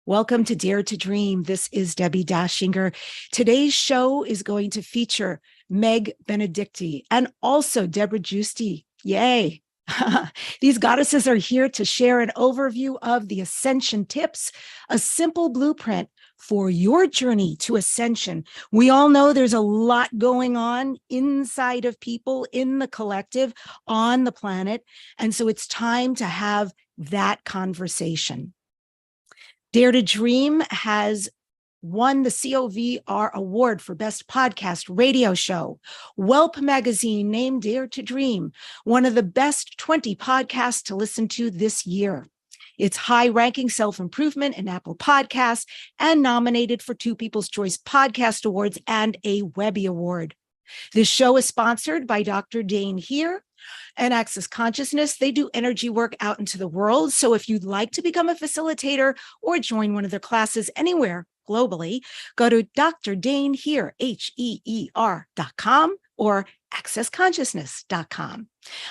Welcome to Dare to Dream. This is Debbi Dachinger. Today's show is going to feature Meg Benedicti and also Deborah Giusti. Yay. These goddesses are here to share an overview of the Ascension Tips, a simple blueprint for your journey to ascension. We all know there's a lot going on inside of people, in the collective, on the planet. And so it's time to have that conversation. Dare to Dream has won the COVR Award for Best Podcast Radio Show. Whelp Magazine named Dare to Dream one of the best 20 podcasts to listen to this year. It's high-ranking self-improvement in Apple Podcasts and nominated for 2 People's Choice Podcast Awards and a Webby Award. This show is sponsored by Dr. Dane here and Access Consciousness. They do energy work out into the world. So if you'd like to become a facilitator or join one of their classes anywhere globally, go to Dr. Dane here, HEER.com or accessconsciousness.com.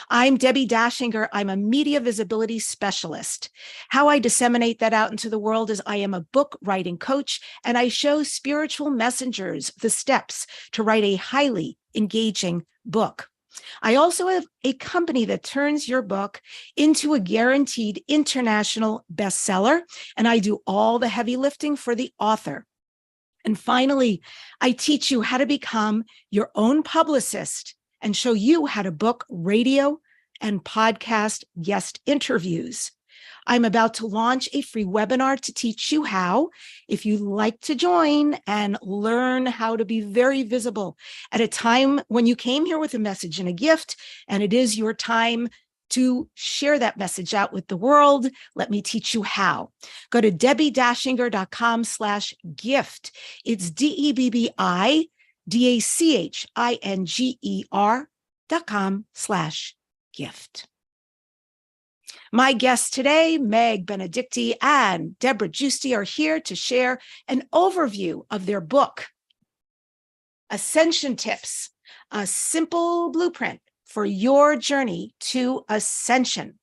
I'm Debbi Dachinger. I'm a media visibility specialist. How I disseminate that out into the world is I am a book writing coach, and I show spiritual messengers the steps to write a highly engaging book. I also have a company that turns your book into a guaranteed international bestseller, and I do all the heavy lifting for the author. And finally, I teach you how to become your own publicist and show you how to book radio and podcast guest interviews. I'm about to launch a free webinar to teach you how, if you'd like to join and learn how to be very visible at a time when you came here with a message and a gift, and it is your time to share that message out with the world. Let me teach you how. Go to debbidachinger.com/gift. It's DEBBIDACHINGER.com/gift. My guests today, Meg Benedicti and Deborah Giusti, are here to share an overview of their book, Ascension Tips, a simple blueprint for your journey to ascension.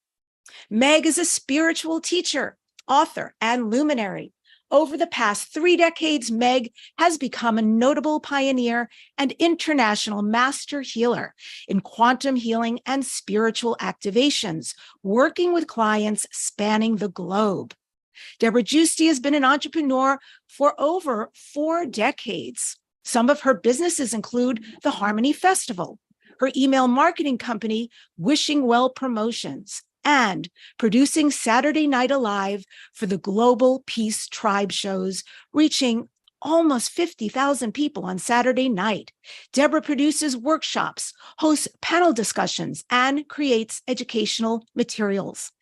Meg is a spiritual teacher, author, and luminary. Over the past 3 decades, Meg has become a notable pioneer and international master healer in quantum healing and spiritual activations, working with clients spanning the globe. Deborah Giusti has been an entrepreneur for over 4 decades. Some of her businesses include the Harmony Festival, her email marketing company, Wishing Well Promotions, and producing Saturday Night Alive for the Global Peace Tribe shows, reaching almost 50,000 people on Saturday night. Deborah produces workshops, hosts panel discussions, and creates educational materials.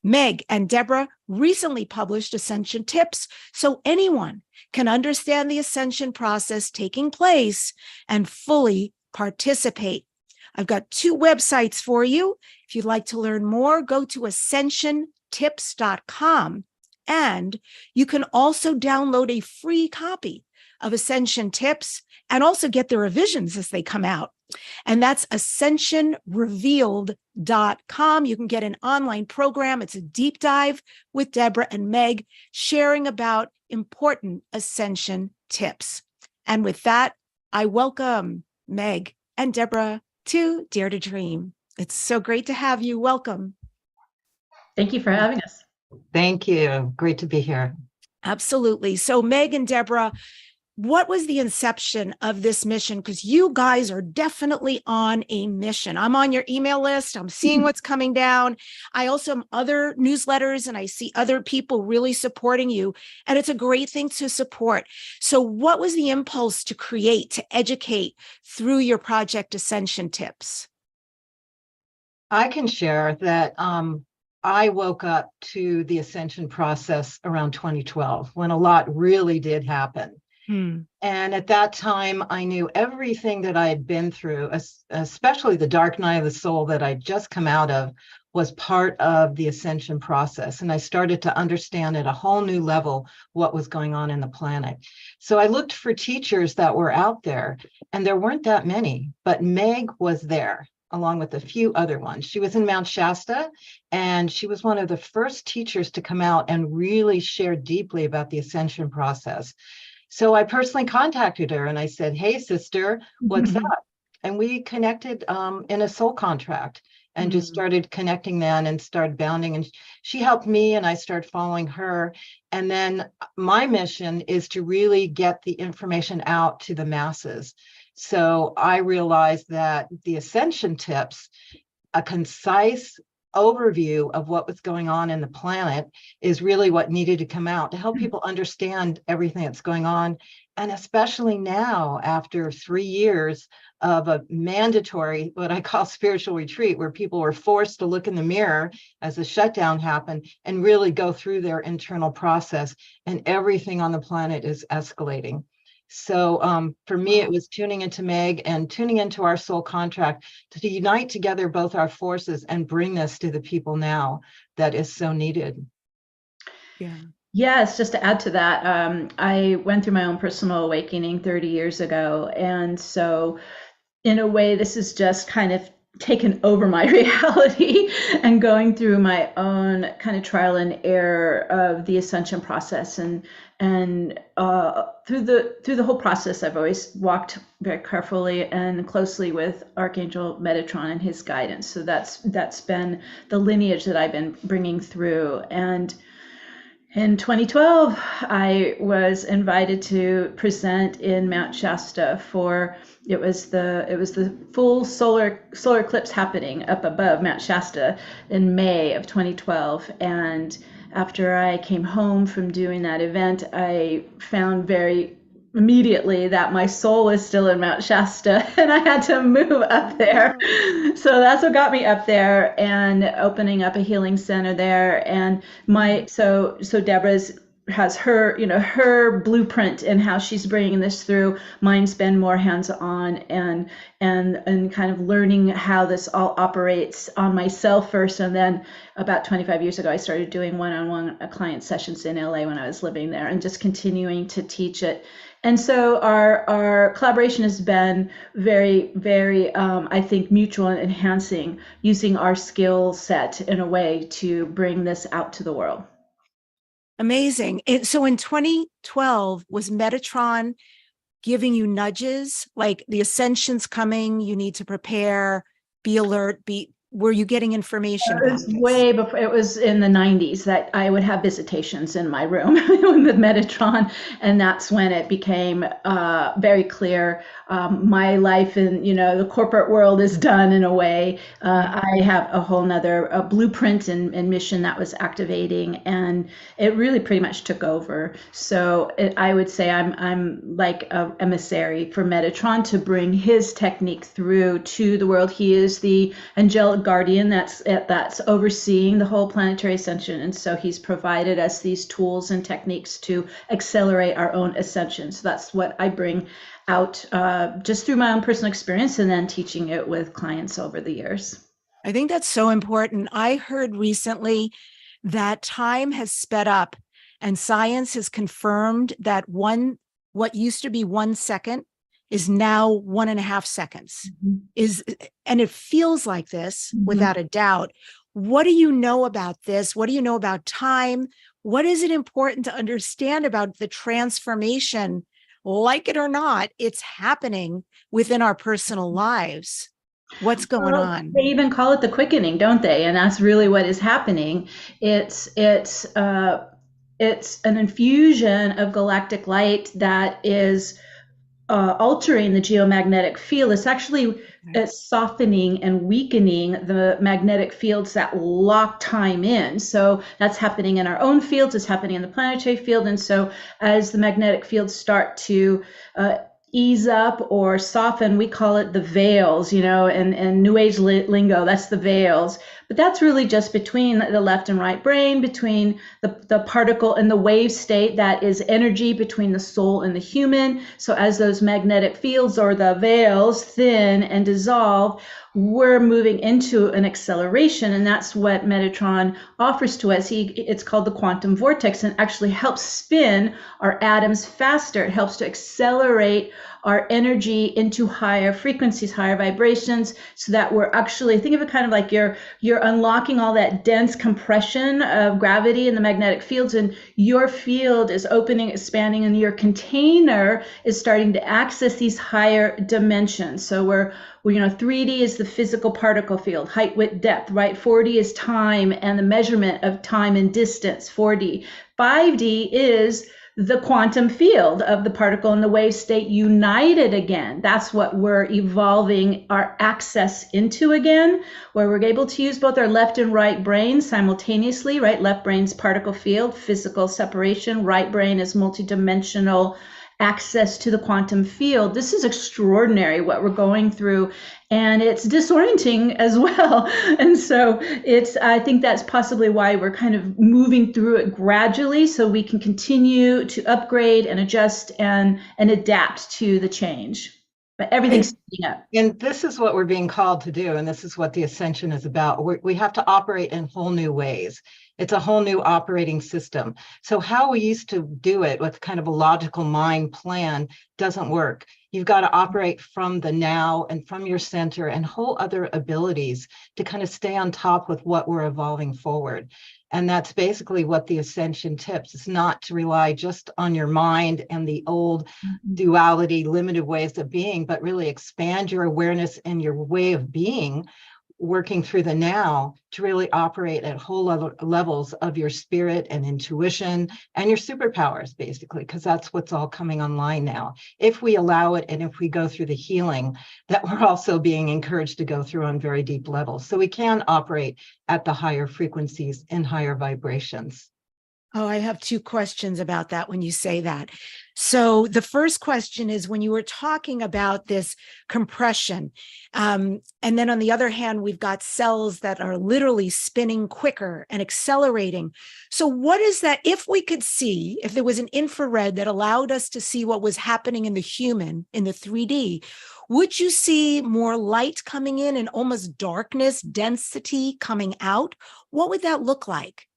Meg and Deborah recently published Ascension Tips so anyone can understand the ascension process taking place and fully participate. I've got 2 websites for you. If you'd like to learn more, go to ascensiontips.com. And you can also download a free copy of Ascension Tips and also get the revisions as they come out. And that's ascensionrevealed.com. You can get an online program. It's a deep dive with Deborah and Meg sharing about important ascension tips. And with that, I welcome Meg and Deborah to Dare to Dream. It's so great to have you. Welcome. Thank you for having us. Thank you. Great to be here. Absolutely. So Meg and Deborah, what was the inception of this mission? Because you guys are definitely on a mission. I'm on your email list. I'm seeing what's coming down. I also am other newsletters and I see other people really supporting you. And it's a great thing to support. So what was the impulse to create, to educate through your project Ascension Tips? I can share that I woke up to the ascension process around 2012 when a lot really did happen. And at that time, I knew everything that I had been through, especially the dark night of the soul that I'd just come out of, was part of the ascension process. And I started to understand at a whole new level what was going on in the planet. So I looked for teachers that were out there, and there weren't that many, but Meg was there. along with a few other ones. She was in Mount Shasta, and she was one of the first teachers to come out and really share deeply about the ascension process. So I personally contacted her and I said, "Hey, sister, what's up?" And we connected in a soul contract and just started connecting then and started bounding. And she helped me and I started following her. And then my mission is to really get the information out to the masses. So I realized that the ascension tips, a concise overview of what was going on in the planet, is really what needed to come out to help people understand everything that's going on. And especially now, after 3 years of a mandatory, what I call spiritual retreat, where people were forced to look in the mirror as the shutdown happened and really go through their internal process, and everything on the planet is escalating. So for me, it was tuning into Meg and tuning into our soul contract to unite together both our forces and bring this to the people now that is so needed. Yeah. Yes, just to add to that, I went through my own personal awakening 30 years ago. And so in a way, this is just kind of taken over my reality and going through my own kind of trial and error of the ascension process. And through the whole process, I've always walked very carefully and closely with Archangel Metatron and his guidance. So that's been the lineage that I've been bringing through. And in 2012, I was invited to present in Mount Shasta for it was the full solar eclipse happening up above Mount Shasta in May of 2012. And after I came home from doing that event, I found very immediately that my soul is still in Mount Shasta and I had to move up there. So that's what got me up there and opening up a healing center there. And so Deborah's has her, her blueprint and how she's bringing this through. Mine's been more hands-on and kind of learning how this all operates on myself first. And then about 25 years ago, I started doing one-on-one client sessions in LA when I was living there and just continuing to teach it. And so our collaboration has been very, very, I think, mutual and enhancing, using our skill set in a way to bring this out to the world. Amazing. So in 2012, was Metatron giving you nudges like the ascension's coming, you need to prepare, be alert, were you getting information about this? Way before, it was in the 90s that I would have visitations in my room with Metatron. And that's when it became very clear. My life in, the corporate world is done in a way. I have a whole nother blueprint and mission that was activating, and it really pretty much took over. So I would say I'm like an emissary for Metatron to bring his technique through to the world. He is the angelic guardian that's overseeing the whole planetary ascension, and so he's provided us these tools and techniques to accelerate our own ascension. So that's what I bring out just through my own personal experience and then teaching it with clients over the years. I think that's so important. I heard recently that time has sped up and science has confirmed that what used to be 1 second is now 1.5 seconds. And it feels like this without a doubt. What do you know about this? What do you know about time? What is it important to understand about the transformation? Like it or not, it's happening within our personal lives. What's going on? They even call it the quickening, don't they? And that's really what is happening. It's an infusion of galactic light that is altering the geomagnetic field. It's actually softening and weakening the magnetic fields that lock time in. So that's happening in our own fields, it's happening in the planetary field. And so as the magnetic fields start to ease up or soften, we call it the veils, and New Age lingo, that's the veils. But that's really just between the left and right brain, between the particle and the wave state that is energy between the soul and the human. So as those magnetic fields or the veils thin and dissolve, we're moving into an acceleration, and that's what Metatron offers to us. It's called the quantum vortex, and actually helps spin our atoms faster. It helps to accelerate our energy into higher frequencies, higher vibrations, so that we're actually, think of it kind of like you're unlocking all that dense compression of gravity in the magnetic fields, and your field is opening, expanding, and your container is starting to access these higher dimensions. So we're 3D is the physical particle field, height, width, depth, right? 4D is time and the measurement of time and distance, 4D. 5D is the quantum field of the particle and the wave state united again. That's what we're evolving our access into again, where we're able to use both our left and right brains simultaneously, right? Left brain's particle field, physical separation. Right brain is multidimensional access to the quantum field. This is extraordinary what we're going through, and it's disorienting as well. And so I think that's possibly why we're kind of moving through it gradually, so we can continue to upgrade and adjust and adapt to the change. But everything's speeding up. And this is what we're being called to do. And this is what the ascension is about. We have to operate in whole new ways. It's a whole new operating system. So how we used to do it with kind of a logical mind plan doesn't work. You've got to operate from the now and from your center and whole other abilities to kind of stay on top with what we're evolving forward. And that's basically what the ascension tips. It's not to rely just on your mind and the old duality, limited ways of being, but really expand your awareness and your way of being, working through the now to really operate at whole levels of your spirit and intuition and your superpowers, basically, because that's what's all coming online now. If we allow it and if we go through the healing that we're also being encouraged to go through on very deep levels. So we can operate at the higher frequencies and higher vibrations. Oh, I have two questions about that when you say that. So the first question is, when you were talking about this compression, and then on the other hand, we've got cells that are literally spinning quicker and accelerating. So what is that? If we could see, if there was an infrared that allowed us to see what was happening in the human, in the 3D, would you see more light coming in and almost darkness, density coming out? What would that look like?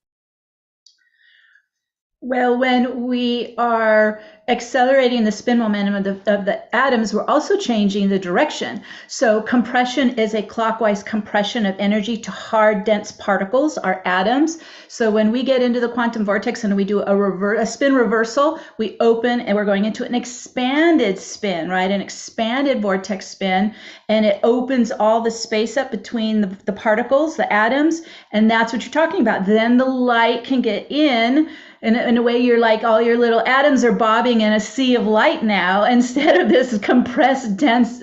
Well, when we are accelerating the spin momentum of the atoms, we're also changing the direction. So compression is a clockwise compression of energy to hard, dense particles, our atoms. So when we get into the quantum vortex and we do a spin reversal, we open and we're going into an expanded spin, right? An expanded vortex spin, and it opens all the space up between the particles, the atoms, and that's what you're talking about. Then the light can get in a way, you're like all your little atoms are bobbing in a sea of light now, instead of this compressed, dense,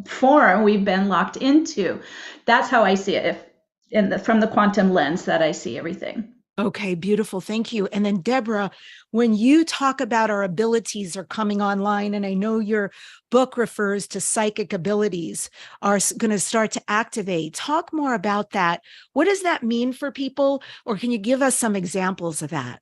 form we've been locked into. That's how I see it, from the quantum lens that I see everything. Okay, beautiful. Thank you. And then Deborah, when you talk about our abilities are coming online, and I know your book refers to psychic abilities are going to start to activate. Talk more about that. What does that mean for people? Or can you give us some examples of that?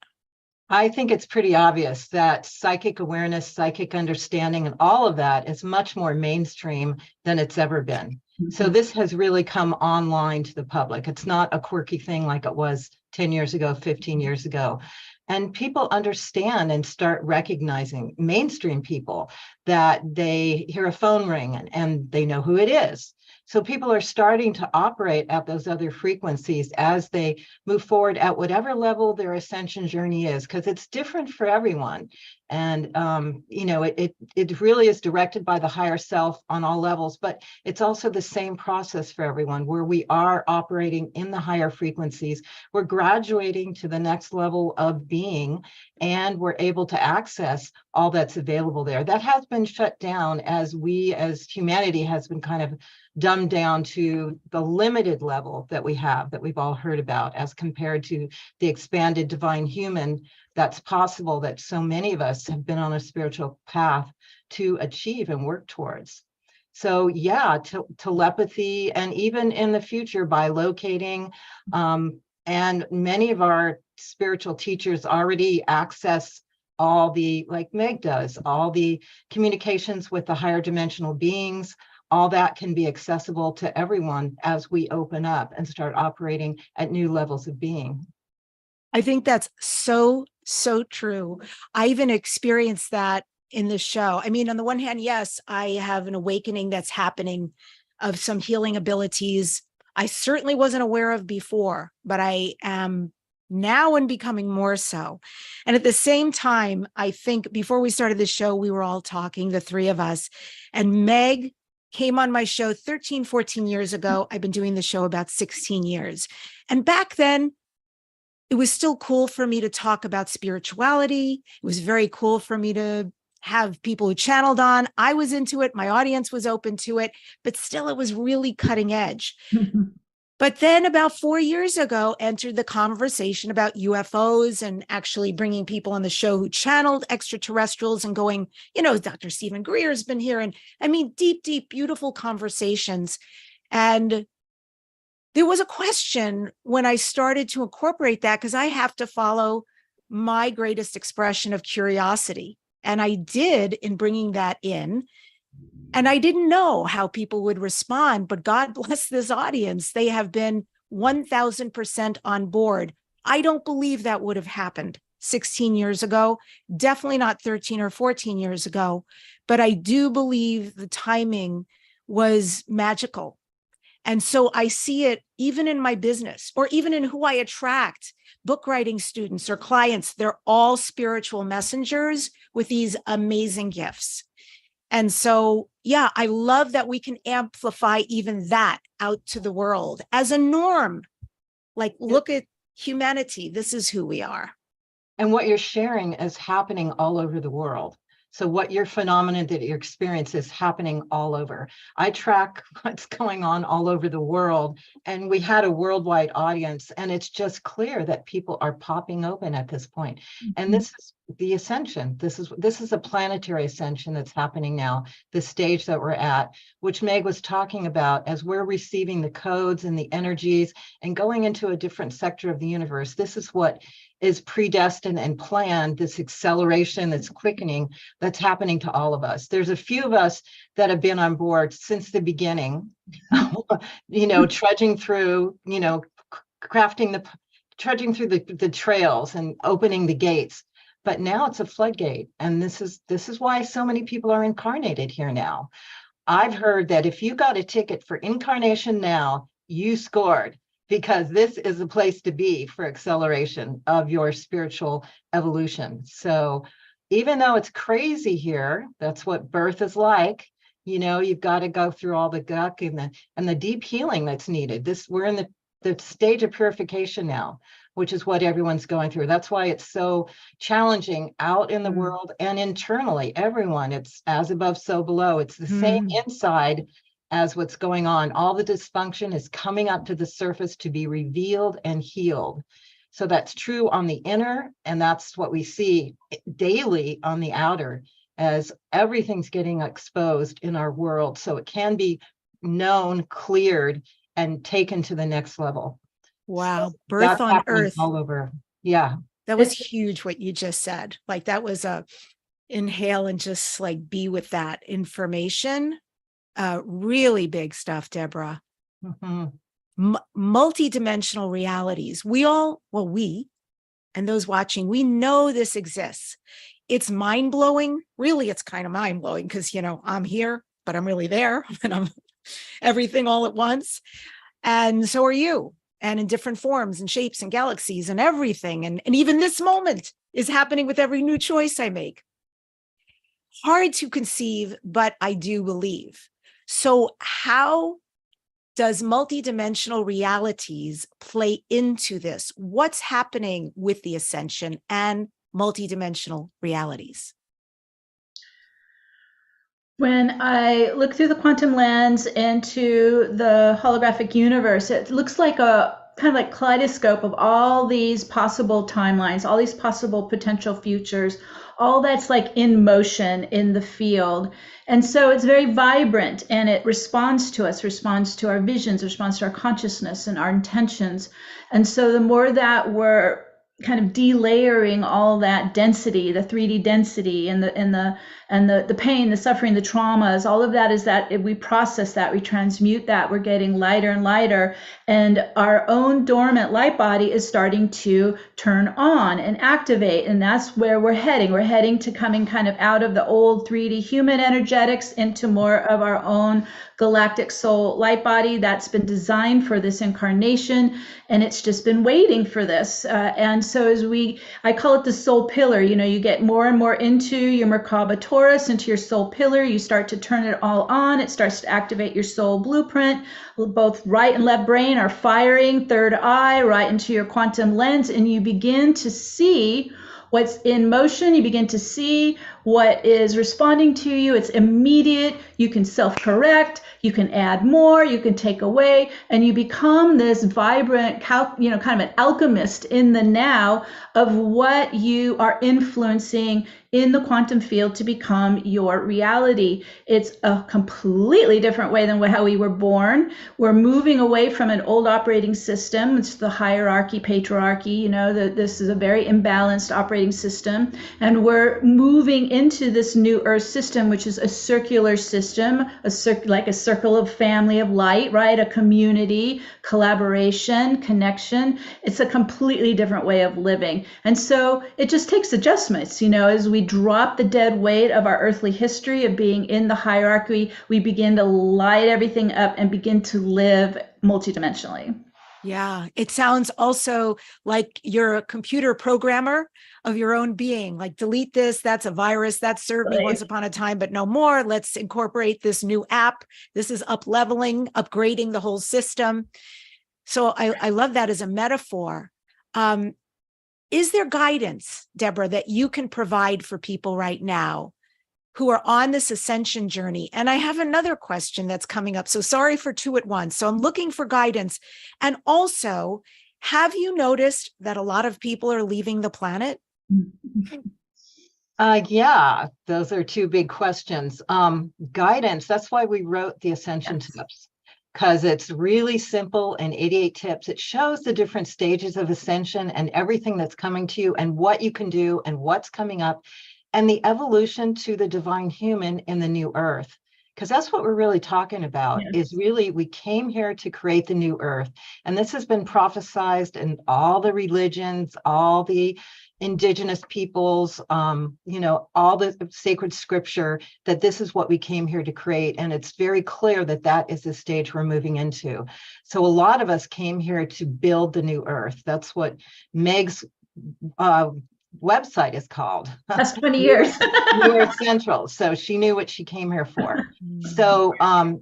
I think it's pretty obvious that psychic awareness, psychic understanding, and all of that is much more mainstream than it's ever been. Mm-hmm. So this has really come online to the public. It's not a quirky thing like it was 10 years ago, 15 years ago. And people understand and start recognizing, mainstream people, that they hear a phone ring and they know who it is. So people are starting to operate at those other frequencies as they move forward at whatever level their ascension journey is, because it's different for everyone. And, it really is directed by the higher self on all levels, but it's also the same process for everyone, where we are operating in the higher frequencies. We're graduating to the next level of being, and we're able to access all that's available there. That has been shut down as humanity has been kind of dumbed down to the limited level that we've all heard about, as compared to the expanded divine human that's possible, that so many of us have been on a spiritual path to achieve and work towards. So yeah, telepathy, and even in the future by locating, and many of our spiritual teachers already access all the, like Meg does, all the communications with the higher dimensional beings. All that can be accessible to everyone as we open up and start operating at new levels of being. I think that's so true. I even experienced that in this show. I mean, on the one hand, yes, I have an awakening that's happening of some healing abilities I certainly wasn't aware of before, but I am now and becoming more so. And at the same time, I think before we started the show, we were all talking, the three of us, and Meg came on my show 13, 14 years ago. I've been doing the show about 16 years. And back then, it was still cool for me to talk about spirituality. It was very cool for me to have people who channeled on. I was into it. My audience was open to it, but still it was really cutting edge. But then about 4 years ago, entered the conversation about UFOs and actually bringing people on the show who channeled extraterrestrials and going, Dr. Stephen Greer's been here. And I mean, deep, deep, beautiful conversations. And there was a question when I started to incorporate that, because I have to follow my greatest expression of curiosity. And I did in bringing that in. And I didn't know how people would respond, but God bless this audience. They have been 1000% on board. I don't believe that would have happened 16 years ago, definitely not 13 or 14 years ago, but I do believe the timing was magical. And so I see it even in my business or even in who I attract, book writing students or clients. They're all spiritual messengers with these amazing gifts. And so, yeah, I love that we can amplify even that out to the world as a norm. Like, look at humanity. This is who we are. And what you're sharing is happening all over the world. So what your phenomenon that you experience is happening all over. I track what's going on all over the world, and we had a worldwide audience, and it's just clear that people are popping open at this point. And this is the ascension. This is a planetary ascension that's happening now, the stage that we're at, which Meg was talking about, as we're receiving the codes and the energies and going into a different sector of the universe. This is what is predestined and planned, this acceleration, this quickening that's happening to all of us. There's a few of us that have been on board since the beginning, trudging through, trudging through the trails and opening the gates. But now it's a floodgate. And this is why so many people are incarnated here now. I've heard that if you got a ticket for incarnation now, you scored, because this is a place to be for acceleration of your spiritual evolution. So even though it's crazy here, that's what birth is like. You've got to go through all the guck and the deep healing that's needed. We're in the stage of purification now, which is what everyone's going through. That's why it's so challenging out in the world and internally. Everyone, it's as above, so below. It's the same inside as what's going on. All the dysfunction is coming up to the surface to be revealed and healed. So that's true on the inner, and that's what we see daily on the outer, as everything's getting exposed in our world, so it can be known, cleared, and taken to the next level. Wow. So birth on earth. All over. Yeah. That was huge what you just said. Like, that was a inhale and just like be with that information. Really big stuff, Deborah. Multidimensional realities. We and those watching, we know this exists. It's mind-blowing. Really, it's kind of mind-blowing because, I'm here, but I'm really there and I'm everything all at once. And so are you, and in different forms and shapes and galaxies and everything. And even this moment is happening with every new choice I make. Hard to conceive, but I do believe. So how does multidimensional realities play into this? What's happening with the ascension and multidimensional realities? When I look through the quantum lens into the holographic universe, it looks like a kind of like kaleidoscope of all these possible timelines, all these possible potential futures, all that's like in motion in the field. And so it's very vibrant, and it responds to us, responds to our visions, responds to our consciousness and our intentions. And so the more that we're kind of delayering all that density, the 3D density, and the pain, the suffering, the traumas, all of that is that if we process that, we transmute that, we're getting lighter and lighter, and our own dormant light body is starting to turn on and activate, and that's where we're heading. We're heading to coming kind of out of the old 3D human energetics into more of our own galactic soul light body that's been designed for this incarnation, and it's just been waiting for this. And so I call it the soul pillar. You get more and more into your Merkaba Taurus, into your soul pillar. You start to turn it all on. It starts to activate your soul blueprint. Both right and left brain are firing, third eye right into your quantum lens, and you begin to see what's in motion. You begin to see what is responding to you. It's immediate. You can self-correct. You can add more. You can take away, and you become this vibrant, kind of an alchemist in the now of what you are influencing in the quantum field to become your reality. It's a completely different way than how we were born. We're moving away from an old operating system. It's the hierarchy, patriarchy. This is a very imbalanced operating system, and we're moving into this new Earth system, which is a circular system, like a circle of family of light, right? A community, collaboration, connection. It's a completely different way of living, and so it just takes adjustments. As we drop the dead weight of our earthly history of being in the hierarchy, we begin to light everything up and begin to live multidimensionally. Yeah, it sounds also like you're a computer programmer of your own being. Like, delete this, that's a virus, that served me once upon a time, but no more. Let's incorporate this new app. This is up-leveling, upgrading the whole system. So I love that as a metaphor. Is there guidance, Deborah, that you can provide for people right now who are on this ascension journey? And I have another question that's coming up. So sorry for two at once. So I'm looking for guidance. And also, have you noticed that a lot of people are leaving the planet? Yeah, those are two big questions. Guidance, that's why we wrote the Ascension Tips, because it's really simple and 88 tips. It shows the different stages of ascension and everything that's coming to you and what you can do and what's coming up, and the evolution to the divine human in the new earth. Because that's what we're really talking about, is really we came here to create the new earth. And this has been prophesized in all the religions, all the indigenous peoples, all the sacred scripture, that this is what we came here to create. And it's very clear that that is the stage we're moving into. So a lot of us came here to build the new earth. That's what Meg's website is called. That's 20 years. New Earth Central. So she knew what she came here for. So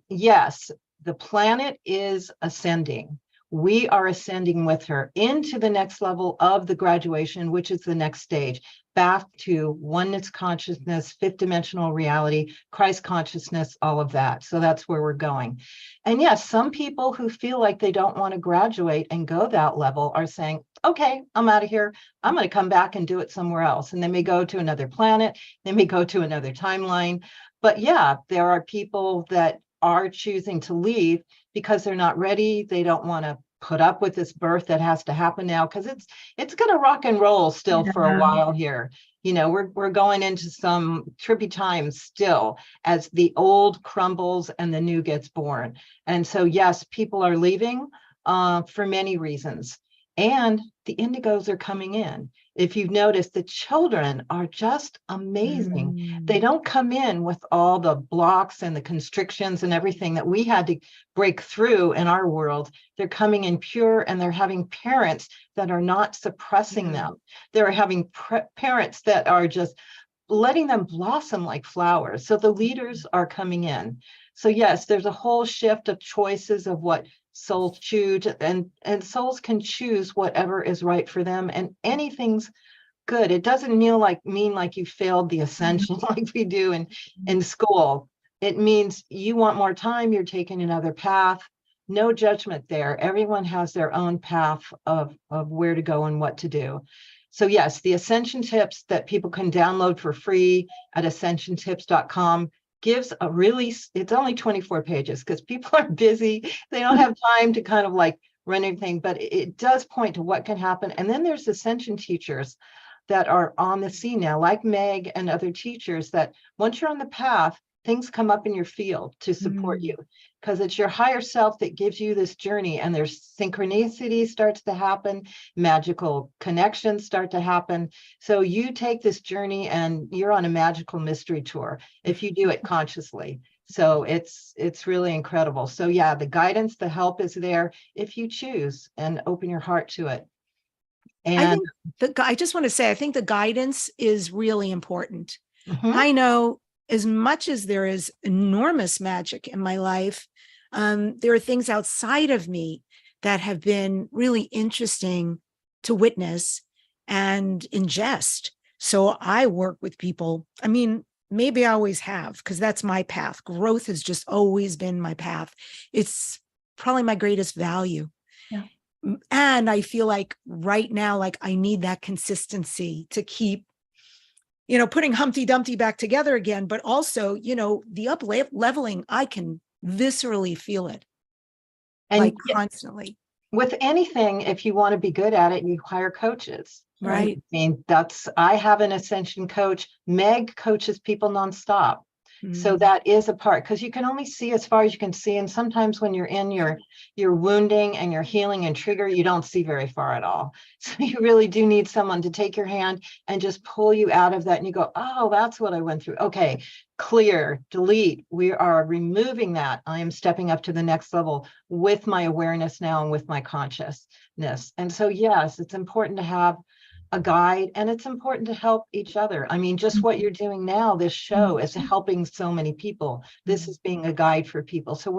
yes, the planet is ascending. We are ascending with her into the next level of the graduation, which is the next stage, back to oneness consciousness, fifth dimensional reality, Christ consciousness, all of that. So that's where we're going. And yes, some people who feel like they don't want to graduate and go that level are saying, okay, I'm out of here. I'm going to come back and do it somewhere else. And they may go to another planet. They may go to another timeline. But yeah, there are people that are choosing to leave because they're not ready. They don't want to put up with this birth that has to happen now, because it's going to rock and roll still for a while here. We're going into some trippy times still as the old crumbles and the new gets born. And so yes, people are leaving for many reasons. And the indigos are coming in. If you've noticed, the children are just amazing. They don't come in with all the blocks and the constrictions and everything that we had to break through in our world. They're coming in pure, and they're having parents that are not suppressing them. They're having parents that are just letting them blossom like flowers. So the leaders are coming in. So yes, there's a whole shift of choices of what souls choose, and souls can choose whatever is right for them, and anything's good. It doesn't mean like you failed the ascension like we do in school. It means you want more time, you're taking another path. No judgment there. Everyone has their own path of where to go and what to do. So yes, the Ascension Tips that people can download for free at ascensiontips.com gives it's only 24 pages because people are busy. They don't have time to kind of like run everything, but it does point to what can happen. And then there's ascension teachers that are on the scene now, like Meg and other teachers, that once you're on the path, things come up in your field to support you, because it's your higher self that gives you this journey, and there's synchronicity starts to happen, magical connections start to happen. So you take this journey and you're on a magical mystery tour if you do it consciously. So it's really incredible. So yeah, the guidance, the help is there if you choose and open your heart to it. I And think I just want to say, I think the guidance is really important. mhm. I know as much as there is enormous magic in my life, there are things outside of me that have been really interesting to witness and ingest. So I work with people. I mean, maybe I always have, because that's my path. Growth has just always been my path. It's probably my greatest value. Yeah. And I feel like right now, like I need that consistency to keep, putting Humpty Dumpty back together again, but also, the up leveling, I can viscerally feel it, And like constantly. with anything, if you want to be good at it, you hire coaches. Right. I mean, I have an ascension coach. Meg coaches people nonstop. So that is a part, because you can only see as far as you can see. And sometimes when you're in your wounding and your healing and trigger, you don't see very far at all. So you really do need someone to take your hand and just pull you out of that. And you go, oh, that's what I went through. Okay, clear, delete. We are removing that. I am stepping up to the next level with my awareness now and with my consciousness. And so, yes, it's important to have a guide, and it's important to help each other. I mean, just what you're doing now, this show is helping so many people. This is being a guide for people. So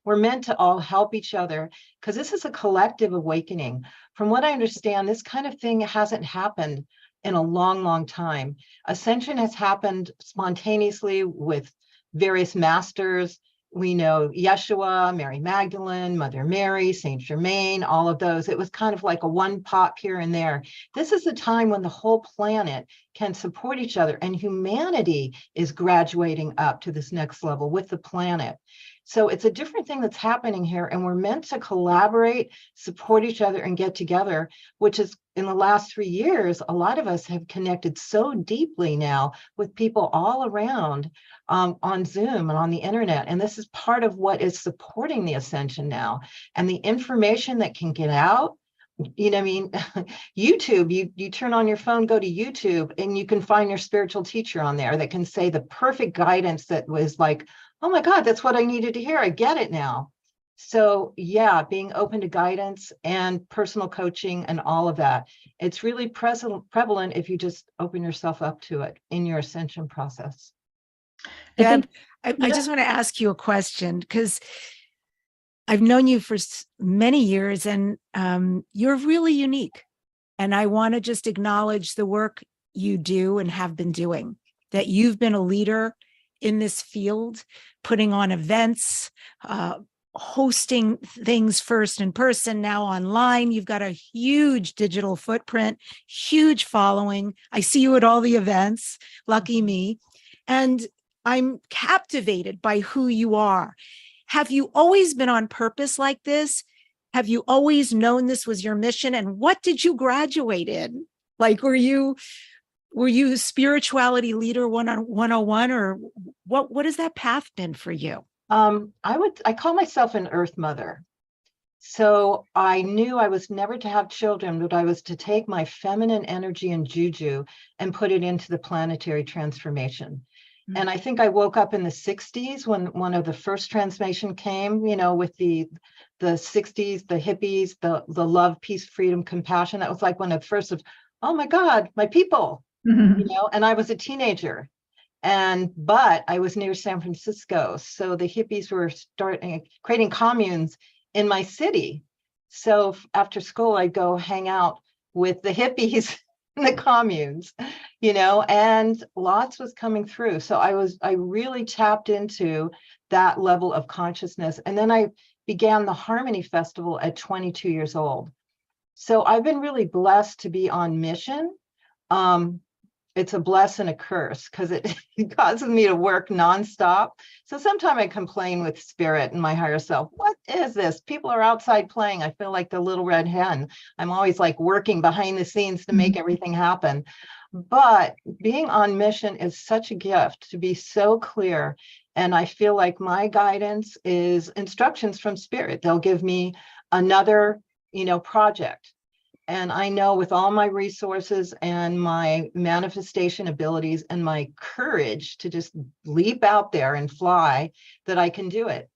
we're meant to all help each other, because this is a collective awakening. From what I understand, this kind of thing hasn't happened in a long, long time. Ascension has happened spontaneously with various masters. We know Yeshua, Mary Magdalene, Mother Mary, Saint Germain, all of those. It was kind of like a one pop here and there. This is a time when the whole planet can support each other, and humanity is graduating up to this next level with the planet. So it's a different thing that's happening here, and we're meant to collaborate, support each other, and get together, which is, in the last 3 years, a lot of us have connected so deeply now with people all around, on Zoom and on the internet. And this is part of what is supporting the ascension now. And the information that can get out, I mean, YouTube, you turn on your phone, go to YouTube, and you can find your spiritual teacher on there that can say the perfect guidance that was like, oh my God, that's what I needed to hear. I get it now. So yeah, being open to guidance and personal coaching and all of that, it's really prevalent if you just open yourself up to it in your ascension process. Deb, I just want to ask you a question, because I've known you for many years, and you're really unique. And I want to just acknowledge the work you do and have been doing, that you've been a leader in this field, putting on events, hosting things first in person, now online. You've got a huge digital footprint, huge following. I see you at all the events. Lucky me. And I'm captivated by who you are. Have you always been on purpose like this? Have you always known this was your mission? And what did you graduate in? Like, were you spirituality leader 101, or what has that path been for you? I call myself an earth mother. So I knew I was never to have children, but I was to take my feminine energy and juju and put it into the planetary transformation. And I think I woke up in the 60s when one of the first transformation came, with the 60s, the hippies, the love, peace, freedom, compassion. That was like one of the first of, oh my God, my people, and I was a teenager. But I was near San Francisco. So the hippies were creating communes in my city. So after school, I'd go hang out with the hippies in the communes, and lots was coming through. So I really tapped into that level of consciousness. And then I began the Harmony Festival at 22 years old. So I've been really blessed to be on mission. it's a bless and a curse because it causes me to work nonstop. So sometimes I complain with spirit and my higher self. What is this? People are outside playing. I feel like the little red hen. I'm always like working behind the scenes to make everything happen. But being on mission is such a gift to be so clear. And I feel like my guidance is instructions from spirit. They'll give me another, project. And I know with all my resources and my manifestation abilities and my courage to just leap out there and fly, that I can do it.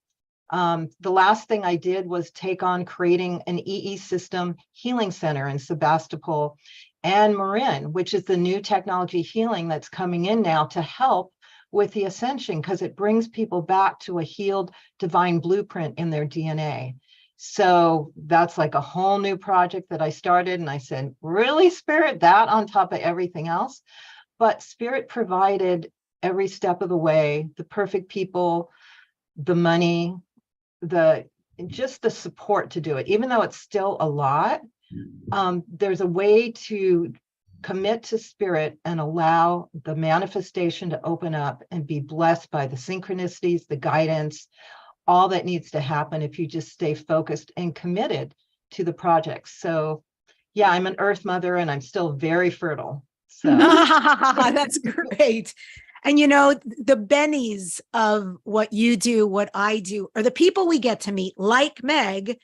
The last thing I did was take on creating an EE system healing center in Sebastopol and Marin, which is the new technology healing that's coming in now to help with the ascension, because it brings people back to a healed divine blueprint in their DNA. So that's like a whole new project that I started. And I said, really, Spirit, that on top of everything else? But Spirit provided every step of the way, the perfect people, the money, just the support to do it. Even though it's still a lot, there's a way to commit to Spirit and allow the manifestation to open up and be blessed by the synchronicities, the guidance, all that needs to happen if you just stay focused and committed to the project. So yeah, I'm an earth mother and I'm still very fertile. So that's great. And the bennies of what you do, what I do, are the people we get to meet. Like Meg,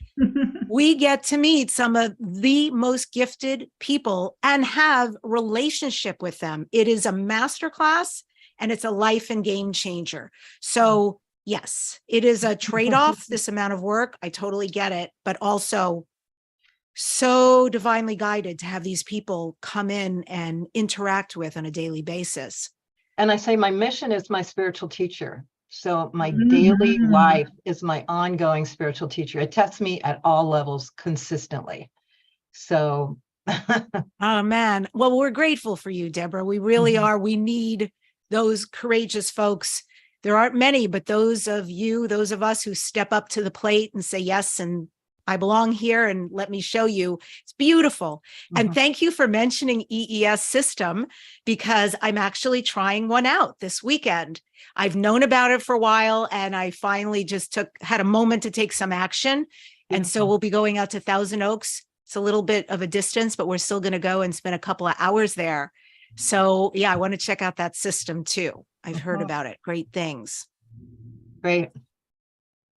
we get to meet some of the most gifted people and have relationship with them. It is a masterclass and it's a life and game changer. So yes, it is a trade-off, this amount of work. I totally get it, but also so divinely guided to have these people come in and interact with on a daily basis. And I say my mission is my spiritual teacher. So my daily life is my ongoing spiritual teacher. It tests me at all levels consistently. So. Oh, man. Well, we're grateful for you, Deborah. We really are. We need those courageous folks. There aren't many, but those of us who step up to the plate and say, yes, and I belong here and let me show you. It's beautiful. And thank you for mentioning EES system, because I'm actually trying one out this weekend. I've known about it for a while and I finally just had a moment to take some action. And so we'll be going out to Thousand Oaks. It's a little bit of a distance, but we're still going to go and spend a couple of hours there. So yeah, I want to check out that system too. I've heard about it. Great things. Great.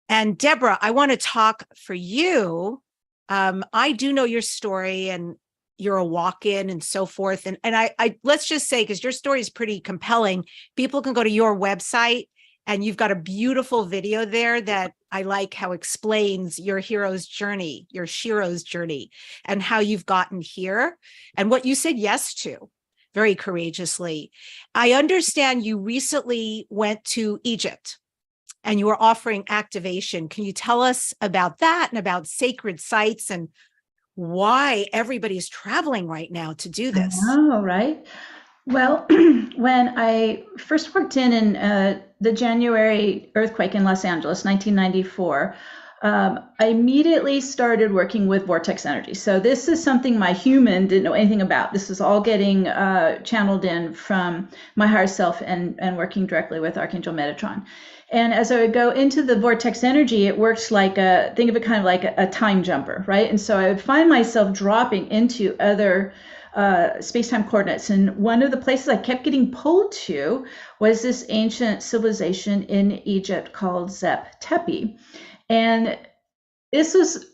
And Deborah, I want to talk for you. I do know your story and you're a walk-in and so forth. And I let's just say, because your story is pretty compelling, people can go to your website and you've got a beautiful video there that I like how explains your hero's journey, your Shiro's journey, and how you've gotten here and what you said yes to very courageously. I understand you recently went to Egypt and you were offering activation. Can you tell us about that and about sacred sites and why everybody's traveling right now to do this? Oh, right. Well, when I first worked in the January earthquake in Los Angeles, 1994, I immediately started working with vortex energy. So this is something my human didn't know anything about. This is all getting channeled in from my higher self and working directly with Archangel Metatron. And as I would go into the vortex energy, it works like think of it kind of like a time jumper, right? And so I would find myself dropping into other space-time coordinates. And one of the places I kept getting pulled to was this ancient civilization in Egypt called Zep Tepi. And this was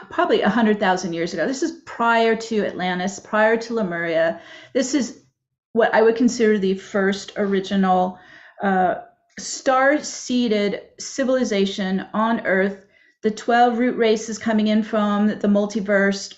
probably 100,000 years ago. This is prior to Atlantis, prior to Lemuria. This is what I would consider the first original star-seeded civilization on Earth. The 12 root races coming in from the multiverse,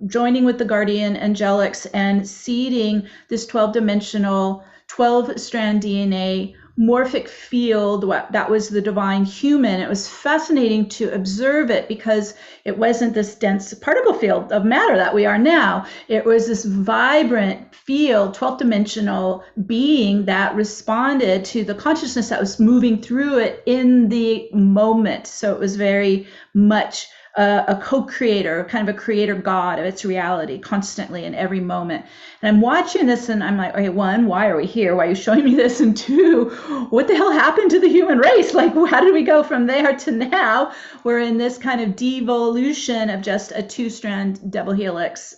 joining with the guardian angelics and seeding this 12-dimensional, 12-strand DNA morphic field. That was the divine human. It was fascinating to observe it because it wasn't this dense particle field of matter that we are now. It was this vibrant field, 12th dimensional being that responded to the consciousness that was moving through it in the moment. So it was very much a co-creator, kind of a creator god of its reality constantly in every moment. And I'm watching this and I'm like, okay, one, why are we here? Why are you showing me this? And two, what the hell happened to the human race? Like, how did we go from there to now? We're in this kind of devolution of just a two-strand double helix,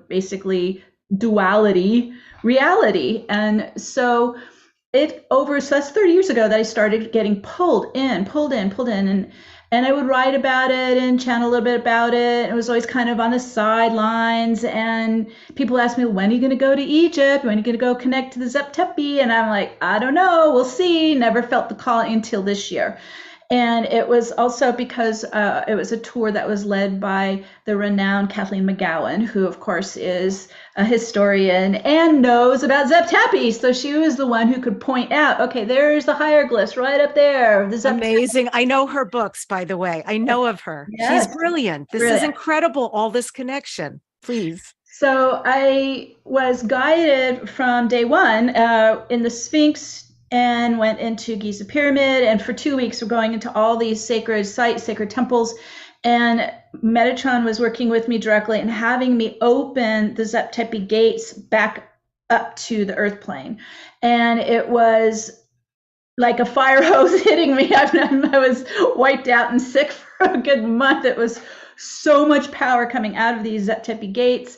basically duality reality. And so that's 30 years ago that I started getting pulled in, and I would write about it and channel a little bit about it. It was always kind of on the sidelines. And people ask me, when are you going to go to Egypt? When are you going to go connect to the Zep Tepi? And I'm like, I don't know. We'll see. Never felt the call until this year. And it was also because it was a tour that was led by the renowned Kathleen McGowan, who, of course, is a historian and knows about Zep Tepi. So she was the one who could point out, okay, there's the hieroglyphs right up there. The Amazing. I know her books, by the way. I know of her. Yes. She's brilliant. This is incredible, all this connection. Please. So I was guided from day one in the Sphinx and went into Giza Pyramid. And for 2 weeks, we're going into all these sacred sites, sacred temples. And Metatron was working with me directly and having me open the Zep Tepi gates back up to the earth plane. And it was like a fire hose hitting me. I was wiped out and sick for a good month. It was so much power coming out of these Zep Tepi gates.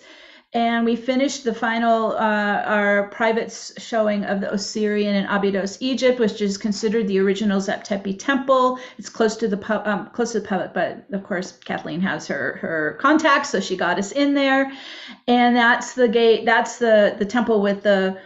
And we finished the final, our private showing of the Osirian in Abydos, Egypt, which is considered the original Zep Tepi temple. It's close to the public, but of course Kathleen has her contacts, so she got us in there. And that's the gate. That's the temple with the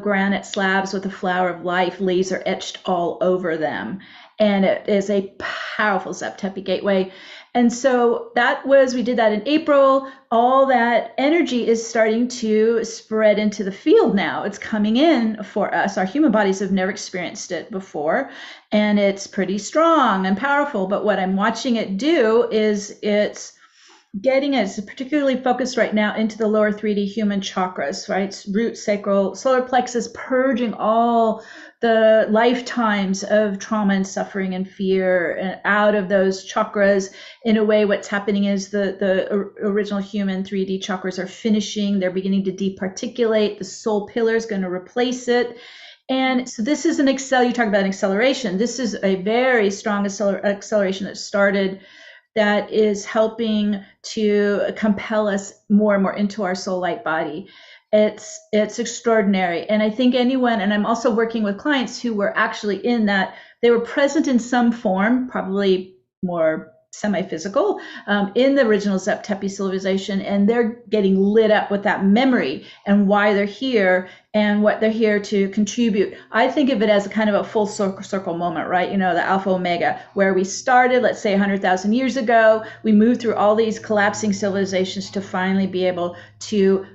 granite slabs with the flower of life laser etched all over them. And it is a powerful Zep Tepi gateway. And so we did that in April. All that energy is starting to spread into the field now. It's coming in for us. Our human bodies have never experienced it before, and it's pretty strong and powerful. But what I'm watching it do is it's particularly focused right now into the lower 3D human chakras, right? Root, sacral, solar plexus, purging all the lifetimes of trauma and suffering and fear and out of those chakras. In a way, what's happening is the original human 3D chakras are finishing. They're beginning to departiculate. The soul pillar is going to replace it. And so this is you talk about an acceleration. This is a very strong acceleration that started that is helping to compel us more and more into our soul light body. It's extraordinary. And I think and I'm also working with clients who were actually in that, they were present in some form, probably more semi-physical, in the original Zep Tepi civilization, and they're getting lit up with that memory and why they're here and what they're here to contribute. I think of it as a kind of a full circle moment, right? The Alpha Omega, where we started, let's say 100,000 years ago, we moved through all these collapsing civilizations to finally be able to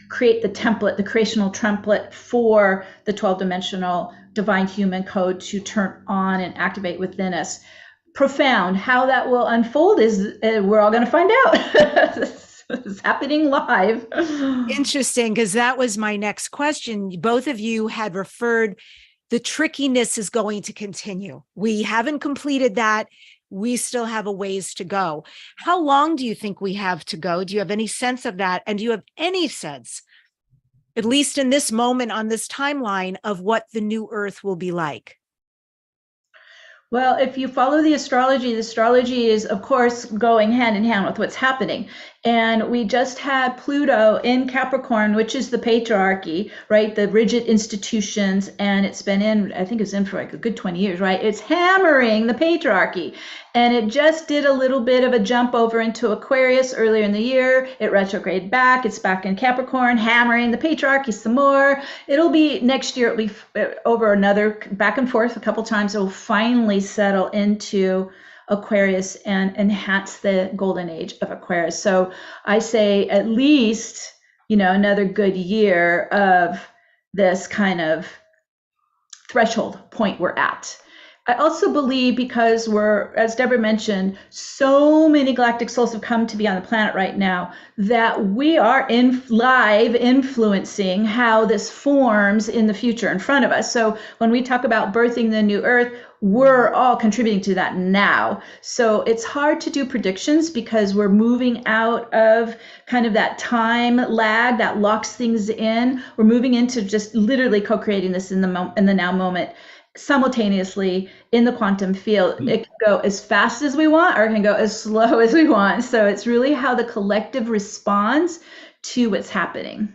create the template, the creational template for the 12-dimensional divine human code to turn on and activate within us. Profound. How that will unfold is we're all going to find out. It's happening live. Interesting, because that was my next question. Both of you had referred the trickiness is going to continue. We haven't completed that. We still have a ways to go. How long do you think we have to go? Do you have any sense of that? And do you have any sense, at least in this moment on this timeline, of what the new Earth will be like? Well, if you follow the astrology is, of course, going hand in hand with what's happening. And we just had Pluto in Capricorn, which is the patriarchy, right? The rigid institutions. And it's been I think it's in for like a good 20 years, right? It's hammering the patriarchy. And it just did a little bit of a jump over into Aquarius earlier in the year. It retrograded back. It's back in Capricorn, hammering the patriarchy some more. It'll be next year, it'll be over another back and forth a couple times. It will finally settle into Aquarius and enhance the golden age of Aquarius. So I say at least, another good year of this kind of threshold point we're at. I also believe, because we're, as Deborah mentioned, so many galactic souls have come to be on the planet right now, that we are in live influencing how this forms in the future in front of us. So when we talk about birthing the new earth, we're all contributing to that now. So it's hard to do predictions because we're moving out of kind of that time lag that locks things in. We're moving into just literally co-creating this in the now moment, simultaneously in the quantum field. It can go as fast as we want, or it can go as slow as we want. So it's really how the collective responds to what's happening.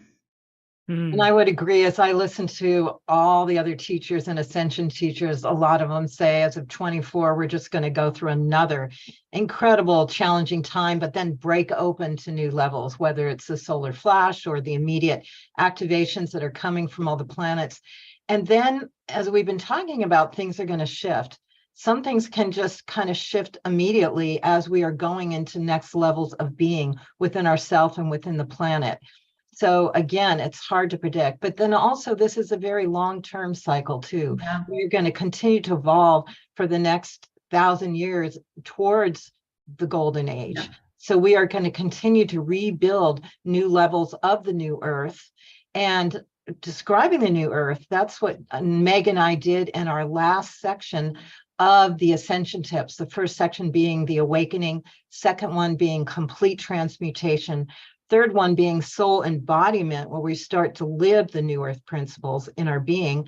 And I would agree, as I listen to all the other teachers and ascension teachers, a lot of them say as of 24, we're just going to go through another incredible, challenging time, but then break open to new levels, whether it's the solar flash or the immediate activations that are coming from all the planets. And then, as we've been talking about, things are going to shift. Some things can just kind of shift immediately as we are going into next levels of being within ourselves and within the planet. So again, it's hard to predict. But then also, this is a very long-term cycle too. Yeah. We're going to continue to evolve for the next 1,000 years towards the golden age. Yeah. So we are going to continue to rebuild new levels of the new earth. And describing the new earth, that's what Meg and I did in our last section of the ascension tips. The first section being the awakening, second one being complete transmutation, third one being soul embodiment, where we start to live the new earth principles in our being.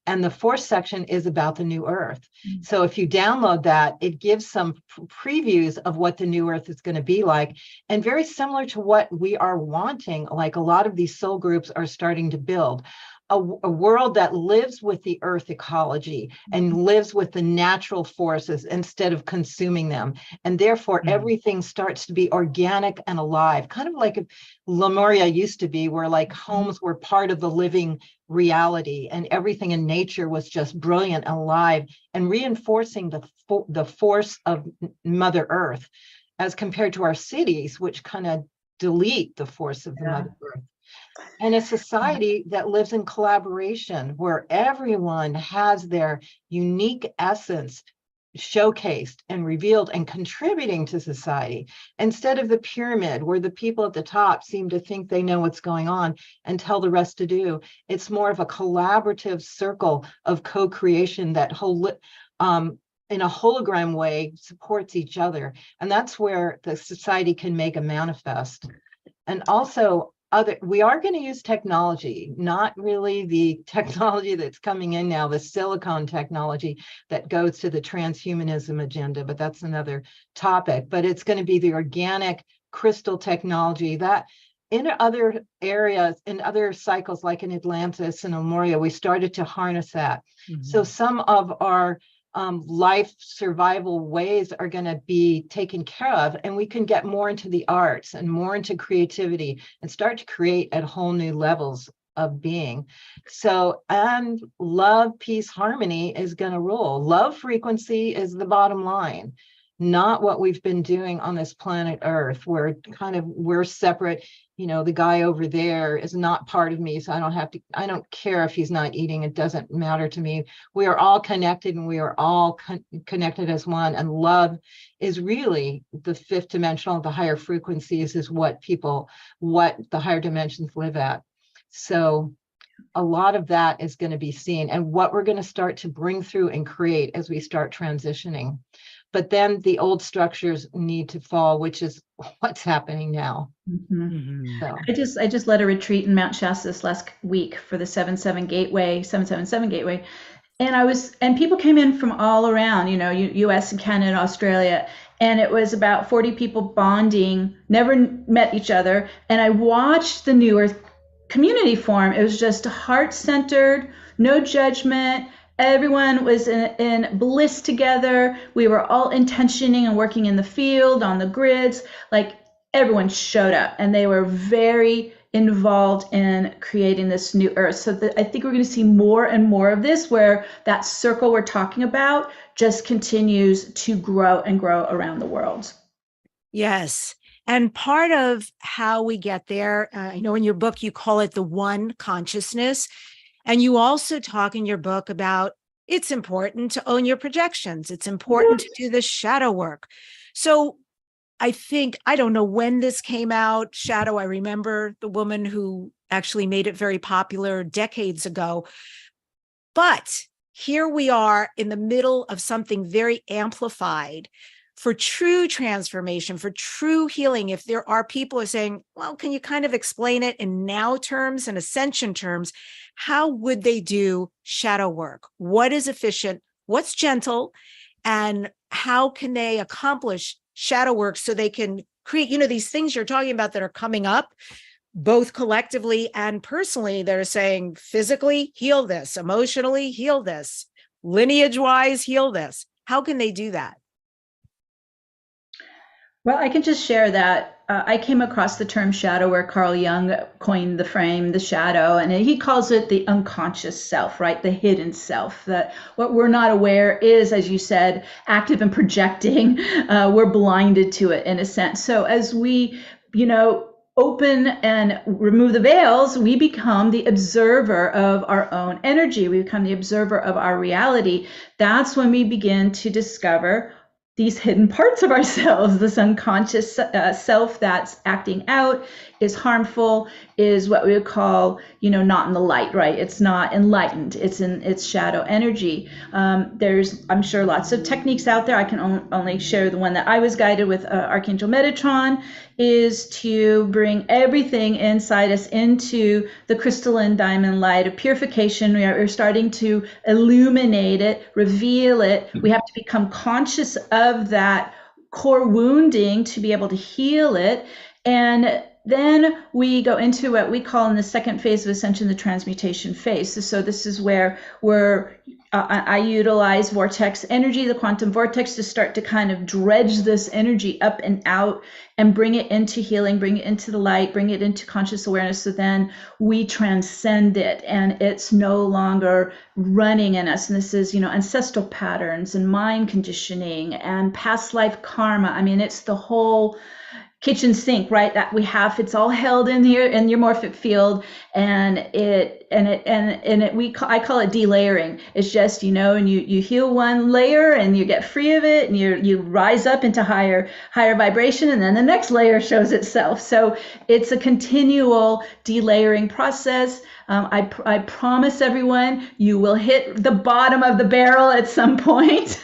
And the fourth section is about the new earth. Mm-hmm. So if you download that, it gives some previews of what the new earth is going to be like, and very similar to what we are wanting, like a lot of these soul groups are starting to build. A world that lives with the earth ecology and lives with the natural forces instead of consuming them. And therefore, everything starts to be organic and alive, kind of like Lemuria used to be, where like homes were part of the living reality and everything in nature was just brilliant and alive, and reinforcing the force of Mother Earth as compared to our cities, which kind of delete the force of the Mother Earth. And a society that lives in collaboration, where everyone has their unique essence showcased and revealed and contributing to society, instead of the pyramid where the people at the top seem to think they know what's going on and tell the rest to do. It's more of a collaborative circle of co-creation that in a hologram way supports each other. And that's where the society can make a manifest. And also, we are going to use technology, not really the technology that's coming in now, the silicon technology that goes to the transhumanism agenda, but that's another topic. But it's going to be the organic crystal technology that in other areas, in other cycles, like in Atlantis and Lemuria, we started to harness that. Mm-hmm. So some of our life survival ways are going to be taken care of, and we can get more into the arts and more into creativity and start to create at whole new levels of being. So, and love, peace, harmony is going to rule. Love frequency is the bottom line, not what we've been doing on this planet Earth, where we're separate. You know, the guy over there is not part of me, so I don't care if he's not eating. It doesn't matter to me. We are all connected, and we are all connected as one. And love is really the fifth dimensional, the higher frequencies is what the higher dimensions live at. So a lot of that is going to be seen, and what we're going to start to bring through and create as we start transitioning. But then the old structures need to fall, which is what's happening now. Mm-hmm. Mm-hmm. So. I just led a retreat in Mount Shasta this last week for the 777 Gateway. And people came in from all around, you know, US and Canada, Australia. And it was about 40 people bonding, never met each other. And I watched the New Earth community form. It was just heart-centered, no judgment. Everyone was in bliss together. We were all intentioning and working in the field, on the grids. Like, everyone showed up, and they were very involved in creating this new earth. So I think we're going to see more and more of this, where that circle we're talking about just continues to grow and grow around the world. Yes. And part of how we get there, I know in your book, you call it the one consciousness. And you also talk in your book about it's important to own your projections. It's important to do the shadow work. So I think, I don't know when this came out, Shadow. I remember the woman who actually made it very popular decades ago. But here we are in the middle of something very amplified for true transformation, for true healing. If there are people who are saying, well, can you kind of explain it in now terms and ascension terms? How would they do shadow work? What is efficient? What's gentle? And how can they accomplish shadow work so they can create, these things you're talking about that are coming up, both collectively and personally, that are saying physically, heal this, emotionally, heal this, lineage wise, heal this. How can they do that? Well, I can just share that I came across the term shadow where Carl Jung coined the frame, the shadow, and he calls it the unconscious self, right? The hidden self, that what we're not aware is, as you said, active and projecting. We're blinded to it in a sense. So as we, open and remove the veils, we become the observer of our own energy. We become the observer of our reality. That's when we begin to discover these hidden parts of ourselves, this unconscious self that's acting out, is harmful, is what we would call, not in the light, right? It's not enlightened. It's in its shadow energy. There's, I'm sure, lots of techniques out there. I can only share the one that I was guided with Archangel Metatron, is to bring everything inside us into the crystalline diamond light of purification. We're starting to illuminate it, reveal it. We have to become conscious of that core wounding to be able to heal it. And then we go into what we call in the second phase of ascension, the transmutation phase. So this is where I utilize vortex energy, the quantum vortex, to start to kind of dredge this energy up and out and bring it into healing, bring it into the light, bring it into conscious awareness. So then we transcend it and it's no longer running in us. And this is, ancestral patterns and mind conditioning and past life karma. I mean, it's the whole kitchen sink, right? That we have, it's all held in here in your morphic field, and I call it delayering. It's just, and you heal one layer and you get free of it and you rise up into higher vibration, and then the next layer shows itself. So it's a continual delayering process. I promise everyone, you will hit the bottom of the barrel at some point.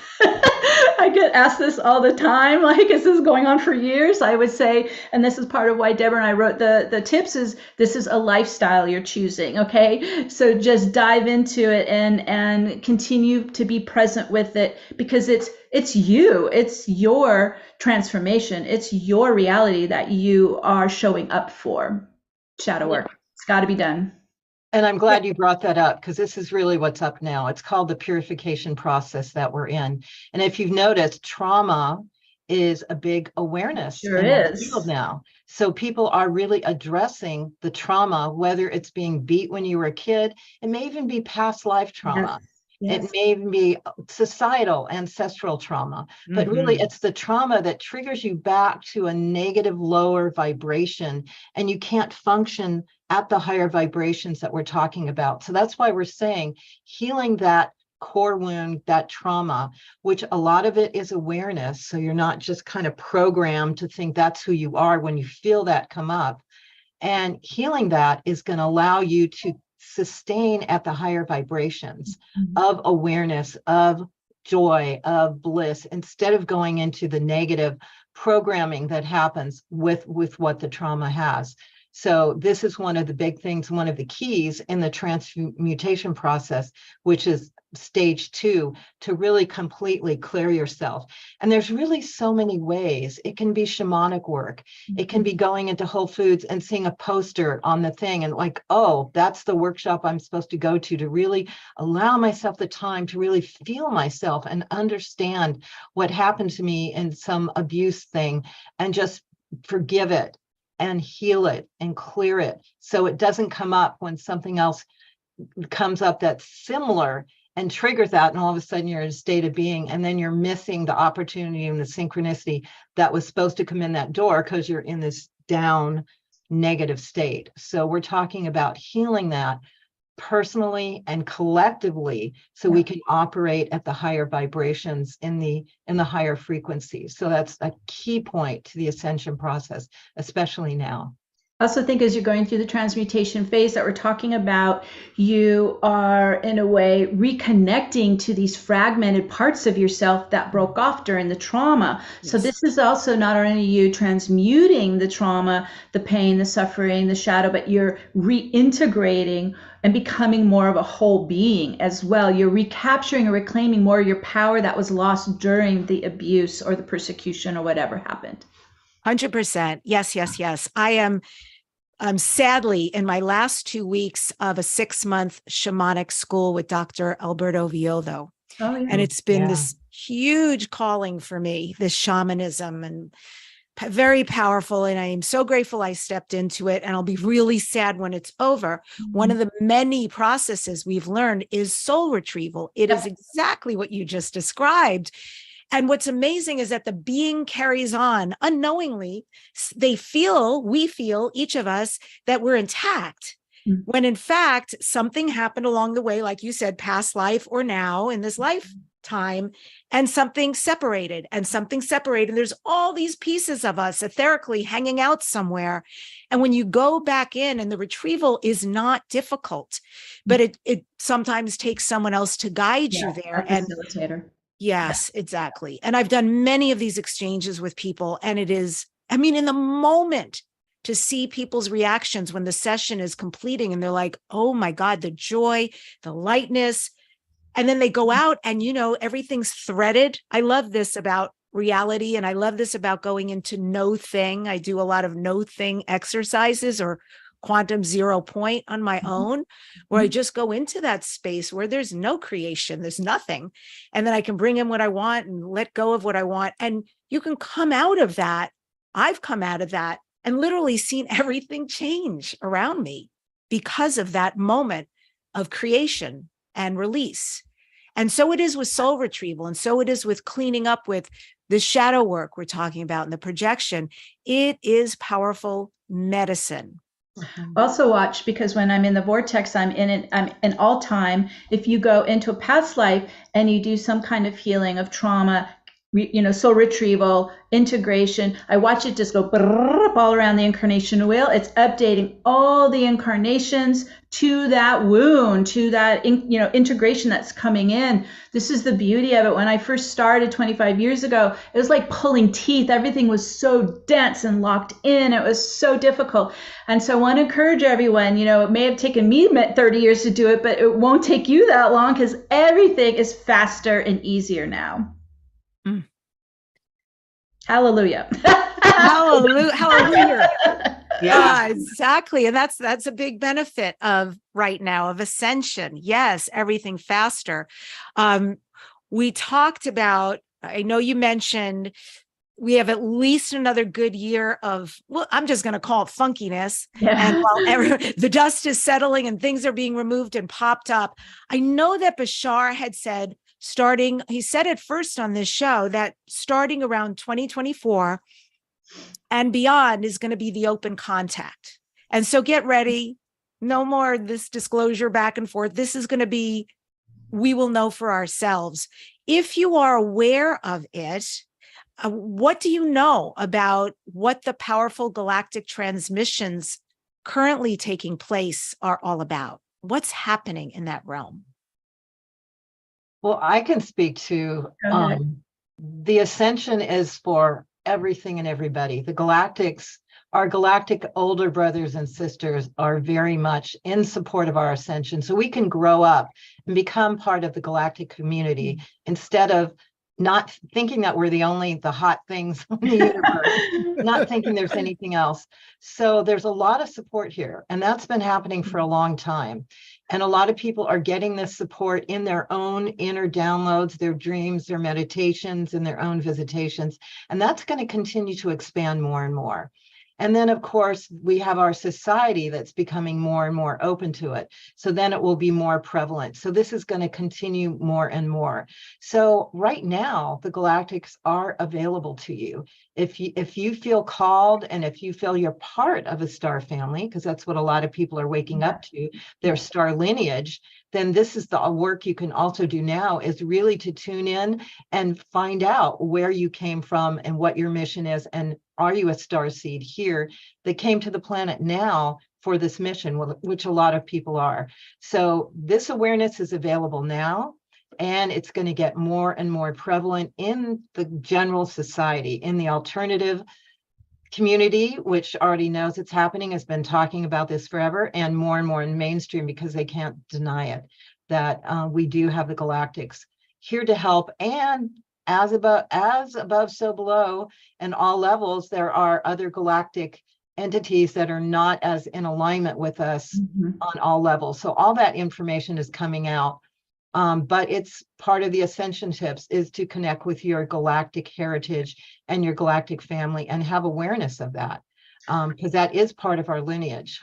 I get asked this all the time, like, is this going on for years? I would say, and this is part of why Deborah and I wrote the tips, is this is a lifestyle you're choosing, okay? So just dive into it and continue to be present with it, because it's you, it's your transformation, it's your reality that you are showing up for. Shadow work, it's got to be done. And I'm glad you brought that up, because this is really what's up now. It's called the purification process that we're in. And if you've noticed, trauma is a big awareness Sure in is. the field now. So people are really addressing the trauma, whether it's being beat when you were a kid, it may even be past life trauma. Yes. It may even be societal, ancestral trauma, but really it's the trauma that triggers you back to a negative, lower vibration, and you can't function at the higher vibrations that we're talking about. So that's why we're saying healing that core wound, that trauma, which a lot of it is awareness. So you're not just kind of programmed to think that's who you are when you feel that come up. And healing that is going to allow you to sustain at the higher vibrations of awareness, of joy, of bliss, instead of going into the negative programming that happens with what the trauma has. So this is one of the big things, one of the keys in the transmutation process, which is stage 2, to really completely clear yourself. And there's really so many ways. It can be shamanic work. It can be going into Whole Foods and seeing a poster on the thing and like, oh, that's the workshop I'm supposed to go to really allow myself the time to really feel myself and understand what happened to me in some abuse thing, and just forgive it and heal it and clear it, so it doesn't come up when something else comes up that's similar and triggers that, and all of a sudden you're in a state of being, and then you're missing the opportunity and the synchronicity that was supposed to come in that door because you're in this down negative state. So we're talking about healing that personally and collectively, so we can operate at the higher vibrations in the higher frequencies. So that's a key point to the ascension process, especially now. I also think as you're going through the transmutation phase that we're talking about, you are in a way reconnecting to these fragmented parts of yourself that broke off during the trauma. Yes. So this is also not only you transmuting the trauma, the pain, the suffering, the shadow, but you're reintegrating and becoming more of a whole being as well. You're recapturing or reclaiming more of your power that was lost during the abuse or the persecution or whatever happened. 100%. Yes, yes, yes. I'm sadly in my last 2 weeks of a 6-month shamanic school with Dr. Alberto Viodo. Oh, yeah. And it's been this huge calling for me, this shamanism, and very powerful. And I am so grateful I stepped into it. And I'll be really sad when it's over. Mm-hmm. One of the many processes we've learned is soul retrieval. It is exactly what you just described. And what's amazing is that the being carries on unknowingly. We feel, each of us, that we're intact. Mm-hmm. When in fact, something happened along the way, like you said, past life or now in this lifetime, and something separated. And there's all these pieces of us etherically hanging out somewhere. And when you go back in, and the retrieval is not difficult, but it sometimes takes someone else to guide you there. A facilitator. Yes, exactly. And I've done many of these exchanges with people, and it is, in the moment, to see people's reactions when the session is completing and they're like, oh my God, the joy, the lightness. And then they go out and, everything's threaded. I love this about reality. And I love this about going into no thing. I do a lot of no thing exercises or quantum 0 point on my own, where I just go into that space where there's no creation, there's nothing. And then I can bring in what I want and let go of what I want. And you can come out of that. I've come out of that and literally seen everything change around me because of that moment of creation and release. And so it is with soul retrieval. And so it is with cleaning up with the shadow work we're talking about and the projection. It is powerful medicine. Also watch, because when I'm in the vortex, I'm in all time. If you go into a past life and you do some kind of healing of trauma, soul retrieval, integration, I watch it just go all around the incarnation wheel. It's updating all the incarnations to that wound, to that, integration that's coming in. This is the beauty of it. When I first started 25 years ago, it was like pulling teeth. Everything was so dense and locked in. It was so difficult. And so I want to encourage everyone, it may have taken me 30 years to do it, but it won't take you that long, because everything is faster and easier now. Mm. Hallelujah. Hallelujah. Hallelujah. Yeah, exactly. And that's a big benefit of right now, of ascension. Yes, everything faster. We talked about, I know you mentioned we have at least another good year of, I'm just going to call it funkiness. Yeah. And while the dust is settling and things are being removed and popped up, I know that Bashar had said, he said it first on this show, that starting around 2024 and beyond is going to be the open contact. And so get ready. No more this disclosure back and forth. This is going to be, we will know for ourselves. If you are aware of it, what do you know about what the powerful galactic transmissions currently taking place are all about? What's happening in that realm? Well, I can speak to the ascension is for everything and everybody. The galactics, our galactic older brothers and sisters, are very much in support of our ascension. So we can grow up and become part of the galactic community instead of not thinking that we're the hot things in the universe, not thinking there's anything else. So there's a lot of support here, and that's been happening for a long time. And a lot of people are getting this support in their own inner downloads, their dreams, their meditations, and their own visitations. And that's going to continue to expand more and more. And then, of course, we have our society that's becoming more and more open to it. So then it will be more prevalent. So this is going to continue more and more. So right now, the galactics are available to you. If you feel called, and if you feel you're part of a star family, because that's what a lot of people are waking up to, their star lineage, then this is the work you can also do now, is really to tune in and find out where you came from and what your mission is. And are you a star seed here that came to the planet now for this mission, which a lot of people are. So this awareness is available now, and it's going to get more and more prevalent in the general society, in the alternative community, which already knows it's happening, has been talking about this forever, and more in mainstream, because they can't deny it, that we do have the galactics here to help. And as above, so below, and all levels, there are other galactic entities that are not as in alignment with us on all levels. So all that information is coming out. But it's part of the ascension tips, is to connect with your galactic heritage and your galactic family and have awareness of that, because that is part of our lineage.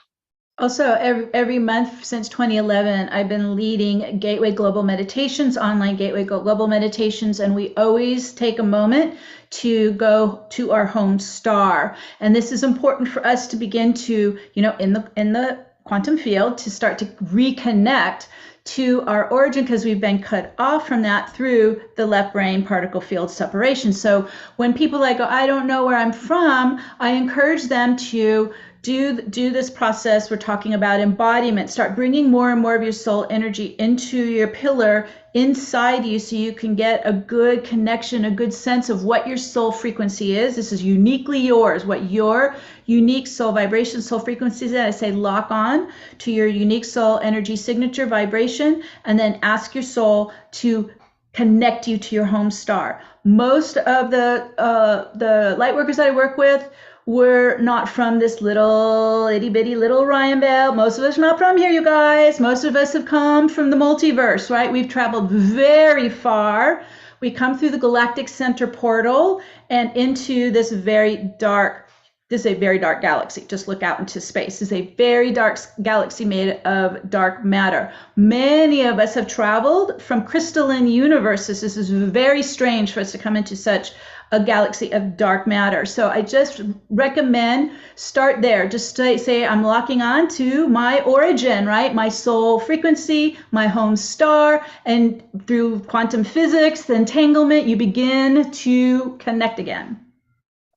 Also, every month since 2011, I've been leading Gateway Global Meditations, online Gateway Global Meditations, and we always take a moment to go to our home star. And this is important for us to begin to, in the quantum field, to start to reconnect to our origin, because we've been cut off from that through the left brain particle field separation. So when people go, I don't know where I'm from, I encourage them to do this process. We're talking about embodiment. Start bringing more and more of your soul energy into your pillar inside you, so you can get a good connection, a good sense of what your soul frequency is. This is uniquely yours, what your unique soul vibration, soul frequency is. I say lock on to your unique soul energy signature vibration, and then ask your soul to connect you to your home star. Most of the light workers that I work with were not from this little itty bitty little Orion belt. Most of us are not from here, you guys. Most of us have come from the multiverse, right? We've traveled very far. We come through the galactic center portal and into this very dark galaxy. Just look out into space. This is a very dark galaxy made of dark matter. Many of us have traveled from crystalline universes. This is very strange for us to come into such a galaxy of dark matter. So I just recommend start there. Just say I'm locking on to my origin, right? My soul frequency, my home star, and through quantum physics, the entanglement, you begin to connect again.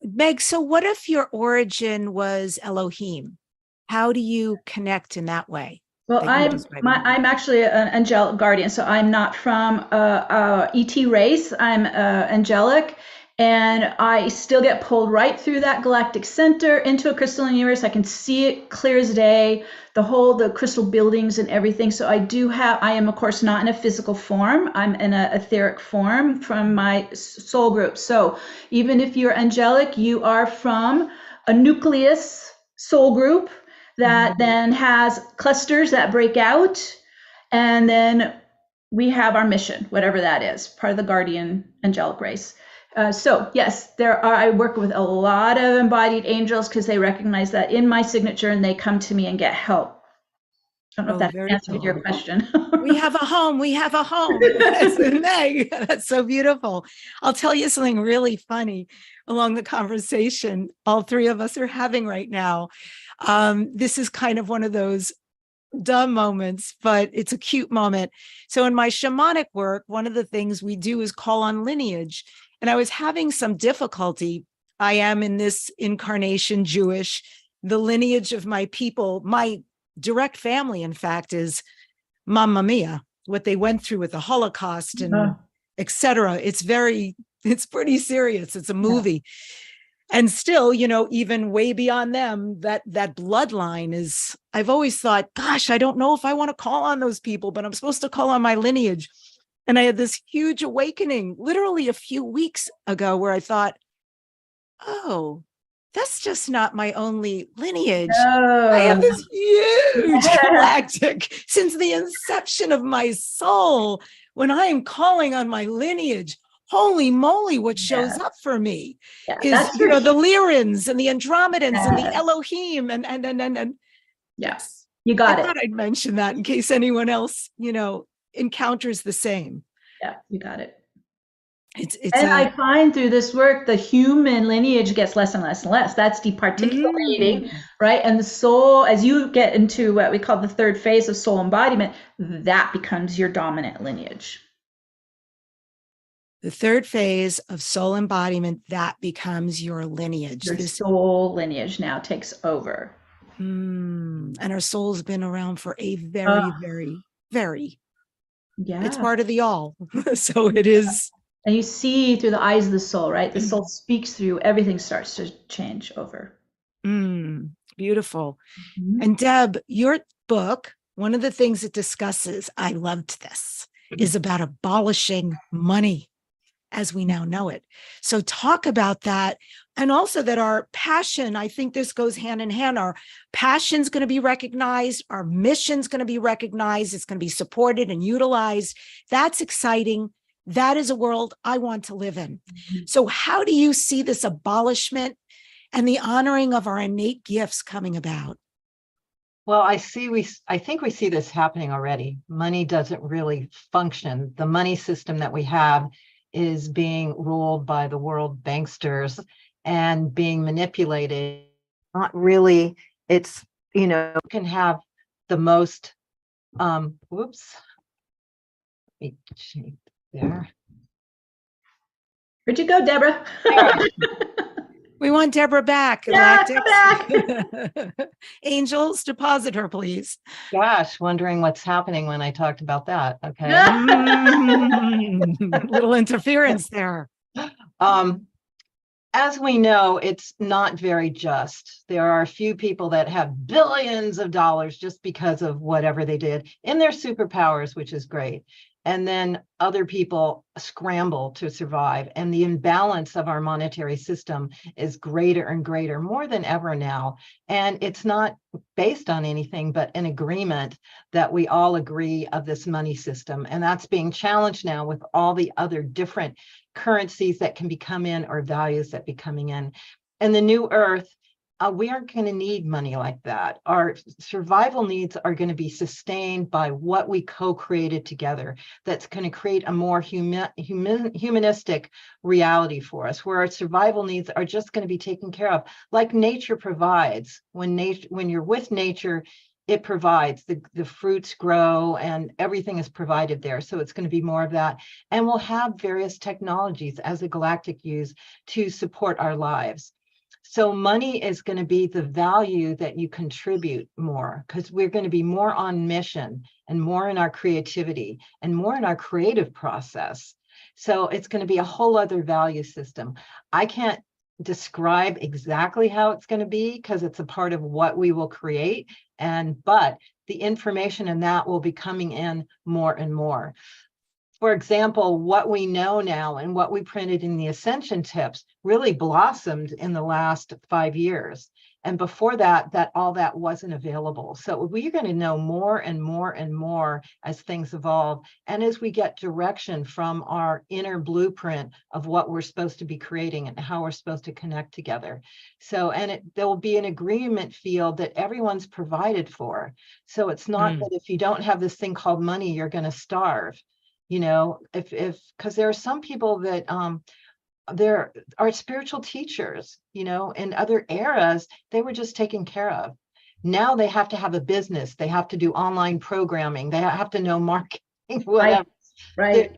Meg, so what if your origin was Elohim? How do you connect in that way? Well, I'm actually an angelic guardian, so I'm not from ET race. I'm angelic. And I still get pulled right through that galactic center into a crystalline universe. I can see it clear as day, the crystal buildings and everything. So I am, of course, not in a physical form. I'm in an etheric form from my soul group. So even if you're angelic, you are from a nucleus soul group that then has clusters that break out. And then we have our mission, whatever that is, part of the guardian angelic race. So yes, I work with a lot of embodied angels, because they recognize that in my signature, and they come to me and get help. I don't know if that answered your question. We have a home. We have a home. Meg, that's so beautiful. I'll tell you something really funny along the conversation all three of us are having right now. This is kind of one of those dumb moments, but it's a cute moment. So in my shamanic work, one of the things we do is call on lineage. And I was having some difficulty. I am in this incarnation Jewish. The lineage of my people, my direct family, in fact, is Mamma Mia, what they went through with the Holocaust and et cetera. It's pretty serious. It's a movie. Yeah. And still, even way beyond them, that bloodline is, I've always thought, gosh, I don't know if I want to call on those people, but I'm supposed to call on my lineage. And I had this huge awakening literally a few weeks ago where I thought, oh, that's just not my only lineage. Oh. I have this huge galactic, since the inception of my soul, when I am calling on my lineage, holy moly, what Yeah. shows up for me Yeah, is, that's for the Lyrans and the Andromedans and the yes. Elohim and Yeah, yes. you I got it. thought I'd mention that in case anyone else, encounters the same. Yeah, you got it. It's And a I find through this work, the human lineage gets less and less and less. That's departiculating, right? And the soul, as you get into what we call the third phase of soul embodiment, that becomes your dominant lineage. the third phase of soul embodiment, that becomes your lineage. Your soul lineage now takes over. And our soul's been around for a very, very, very, it's part of the all. So it is. And you see through the eyes of the soul, right? The soul speaks through, everything starts to change over. Beautiful. And Deb, your book, one of the things it discusses, I loved this, is about abolishing money as we now know it. So talk about that. And also that our passion, I think this goes hand in hand. Our passion's going to be recognized. Our mission's going to be recognized. It's going to be supported and utilized. That's exciting. That is a world I want to live in. So how do you see this abolishment and the honoring of our innate gifts coming about? Well, I think we see this happening already. Money doesn't really function. The money system that we have is being ruled by the world banksters and being manipulated. Not really, it's, you can have the most, whoops, let me change there. Where'd you go, Deborah? We want Deborah back. Yeah, back. Angels, deposit her, please. Gosh, wondering what's happening when I talked about that. Okay. Little interference there. As we know, it's not very just. There are a few people that have billions of dollars just because of whatever they did in their superpowers, which is great. And then other people scramble to survive. And the imbalance of our monetary system is greater and greater, more than ever now. And it's not based on anything but an agreement that we all agree of this money system. And that's being challenged now with all the other different currencies that can be come in or values that be coming in. And the new earth, we aren't going to need money like that. Our survival needs are going to be sustained by what we co-created together. That's going to create a more humanistic reality for us, where our survival needs are just going to be taken care of, like nature provides. When you're with nature, it provides, the fruits grow and everything is provided there. So it's going to be more of that. And we'll have various technologies as a galactic use to support our lives. So money is going to be the value that you contribute more, because we're going to be more on mission and more in our creativity and more in our creative process. So it's going to be a whole other value system. I can't describe exactly how it's going to be because it's a part of what we will create. But the information in that will be coming in more and more. For example, what we know now and what we printed in the Ascension tips really blossomed in the last 5 years. And before that, all that wasn't available. So we're going to know more and more and more as things evolve. And as we get direction from our inner blueprint of what we're supposed to be creating and how we're supposed to connect together. So, there will be an agreement field that everyone's provided for. So it's not that if you don't have this thing called money, you're going to starve. Because there are some people that there are spiritual teachers, in other eras, they were just taken care of. Now they have to have a business. They have to do online programming. They have to know marketing, whatever. Right.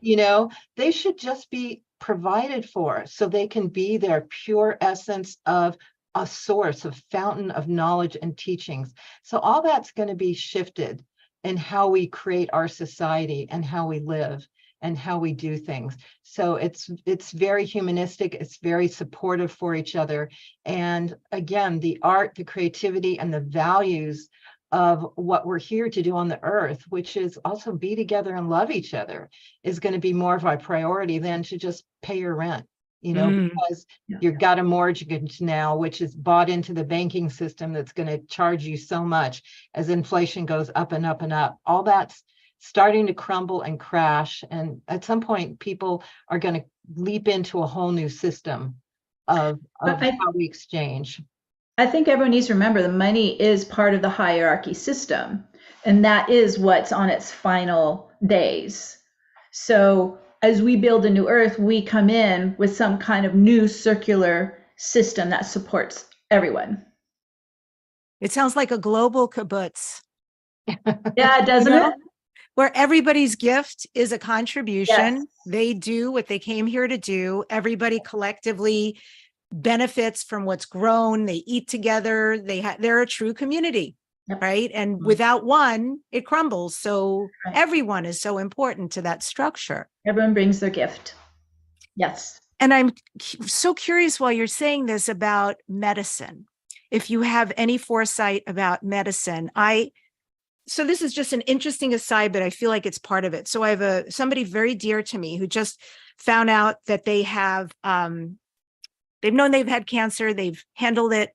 They should just be provided for so they can be their pure essence of a source, of fountain of knowledge and teachings. So all that's going to be shifted in how we create our society and how we live and how we do things. So it's very humanistic. It's very supportive for each other. And again, the art, the creativity, and the values of what we're here to do on the earth, which is also be together and love each other, is going to be more of our priority than to just pay your rent. Because you've got a mortgage now, which is bought into the banking system that's going to charge you so much as inflation goes up and up and up. All that's starting to crumble and crash. And at some point, people are going to leap into a whole new system of how we exchange. I think everyone needs to remember the money is part of the hierarchy system, and that is what's on its final days. So as we build a new earth, we come in with some kind of new circular system that supports everyone. It sounds like a global kibbutz. Yeah, doesn't it? Where everybody's gift is a contribution. Yes. They do what they came here to do. Everybody collectively benefits from what's grown. They eat together. They're a true community, Yep. right? And without one, it crumbles. So everyone is so important to that structure. Everyone brings their gift. Yes. And I'm so curious while you're saying this about medicine, if you have any foresight about medicine. So this is just an interesting aside, but I feel like it's part of it. So I have somebody very dear to me who just found out that they have, they've known they've had cancer. They've handled it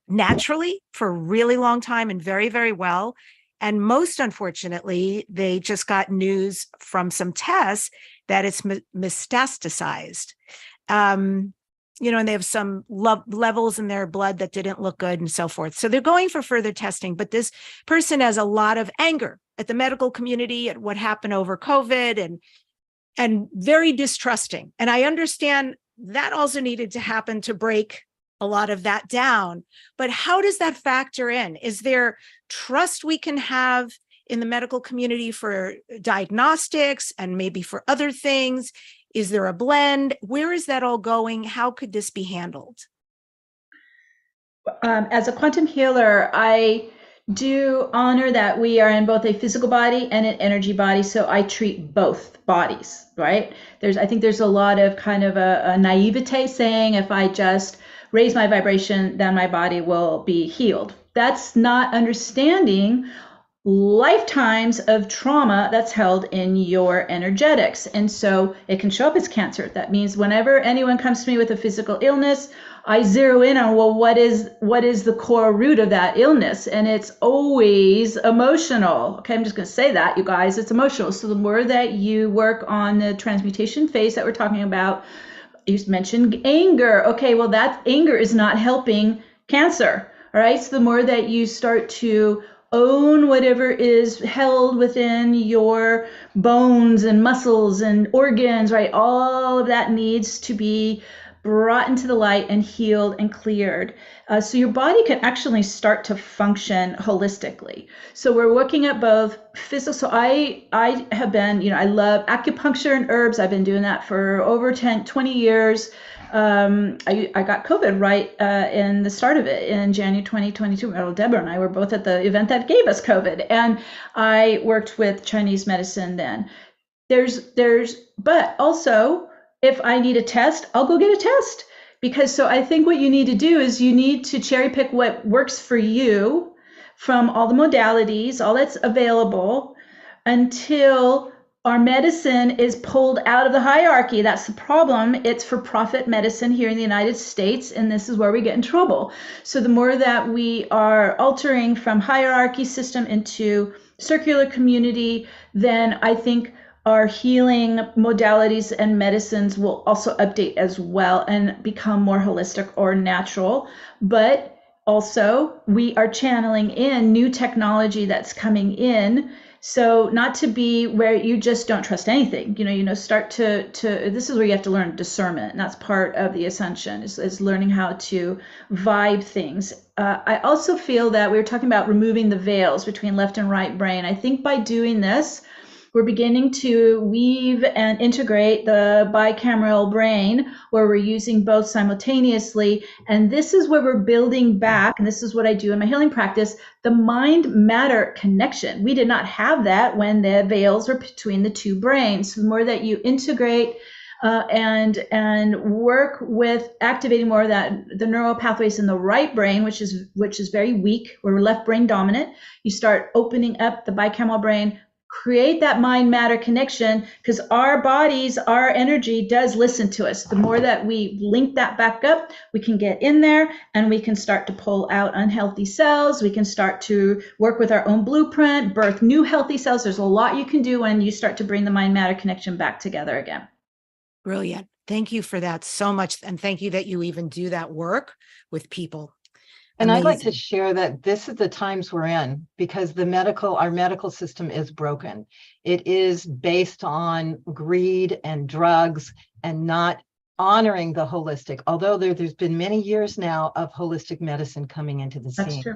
naturally for a really long time and very, very well. And most unfortunately, they just got news from some tests that it's metastasized. And they have some levels in their blood that didn't look good and so forth. So they're going for further testing. But this person has a lot of anger at the medical community, at what happened over COVID, and very distrusting. And I understand that also needed to happen to break a lot of that down. But how does that factor in? Is there trust we can have in the medical community for diagnostics and maybe for other things? Is there a blend? Where is that all going? How could this be handled? As a quantum healer, I do honor that we are in both a physical body and an energy body. So I treat both bodies, right? I think there's a lot of kind of a naivete saying, if I just raise my vibration, then my body will be healed. That's not understanding lifetimes of trauma that's held in your energetics. And so it can show up as cancer. That means whenever anyone comes to me with a physical illness, I zero in on, well, what is the core root of that illness? And it's always emotional. Okay, I'm just going to say that, you guys, it's emotional. So the more that you work on the transmutation phase that we're talking about, you mentioned anger. Okay, well, that anger is not helping cancer. All right, so the more that you start to own whatever is held within your bones and muscles and organs, right? All of that needs to be brought into the light and healed and cleared. So your body can actually start to function holistically. So we're looking at both physical. So I have been, I love acupuncture and herbs. I've been doing that for over 20 years. I got COVID right in the start of it in January 2022. Well, Deborah and I were both at the event that gave us COVID, and I worked with Chinese medicine then. But also, if I need a test, I'll go get a test. So I think what you need to do is you need to cherry pick what works for you from all the modalities, all that's available, until our medicine is pulled out of the hierarchy. That's the problem. It's for-profit medicine here in the United States, and this is where we get in trouble. So the more that we are altering from hierarchy system into circular community, then I think our healing modalities and medicines will also update as well and become more holistic or natural. But also, we are channeling in new technology that's coming in. So not to be where you just don't trust anything, start to this is where you have to learn discernment. And that's part of the ascension is learning how to vibe things. I also feel that we were talking about removing the veils between left and right brain. I think by doing this, we're beginning to weave and integrate the bicameral brain where we're using both simultaneously. And this is where we're building back, and this is what I do in my healing practice, the mind-matter connection. We did not have that when the veils were between the two brains. The more that you integrate and work with activating more of the neural pathways in the right brain, which is very weak, we're left brain dominant. You start opening up the bicameral brain, create that mind matter connection, because our bodies, our energy does listen to us. The more that we link that back up, we can get in there and we can start to pull out unhealthy cells. We can start to work with our own blueprint, birth new healthy cells. There's a lot you can do when you start to bring the mind matter connection back together again. Brilliant. Thank you for that so much. And thank you that you even do that work with people. And I'd like to Amazing. share that this is the times we're in, because our medical system is broken. It is based on greed and drugs and not honoring the holistic, although there's been many years now of holistic medicine coming into the That's scene. true.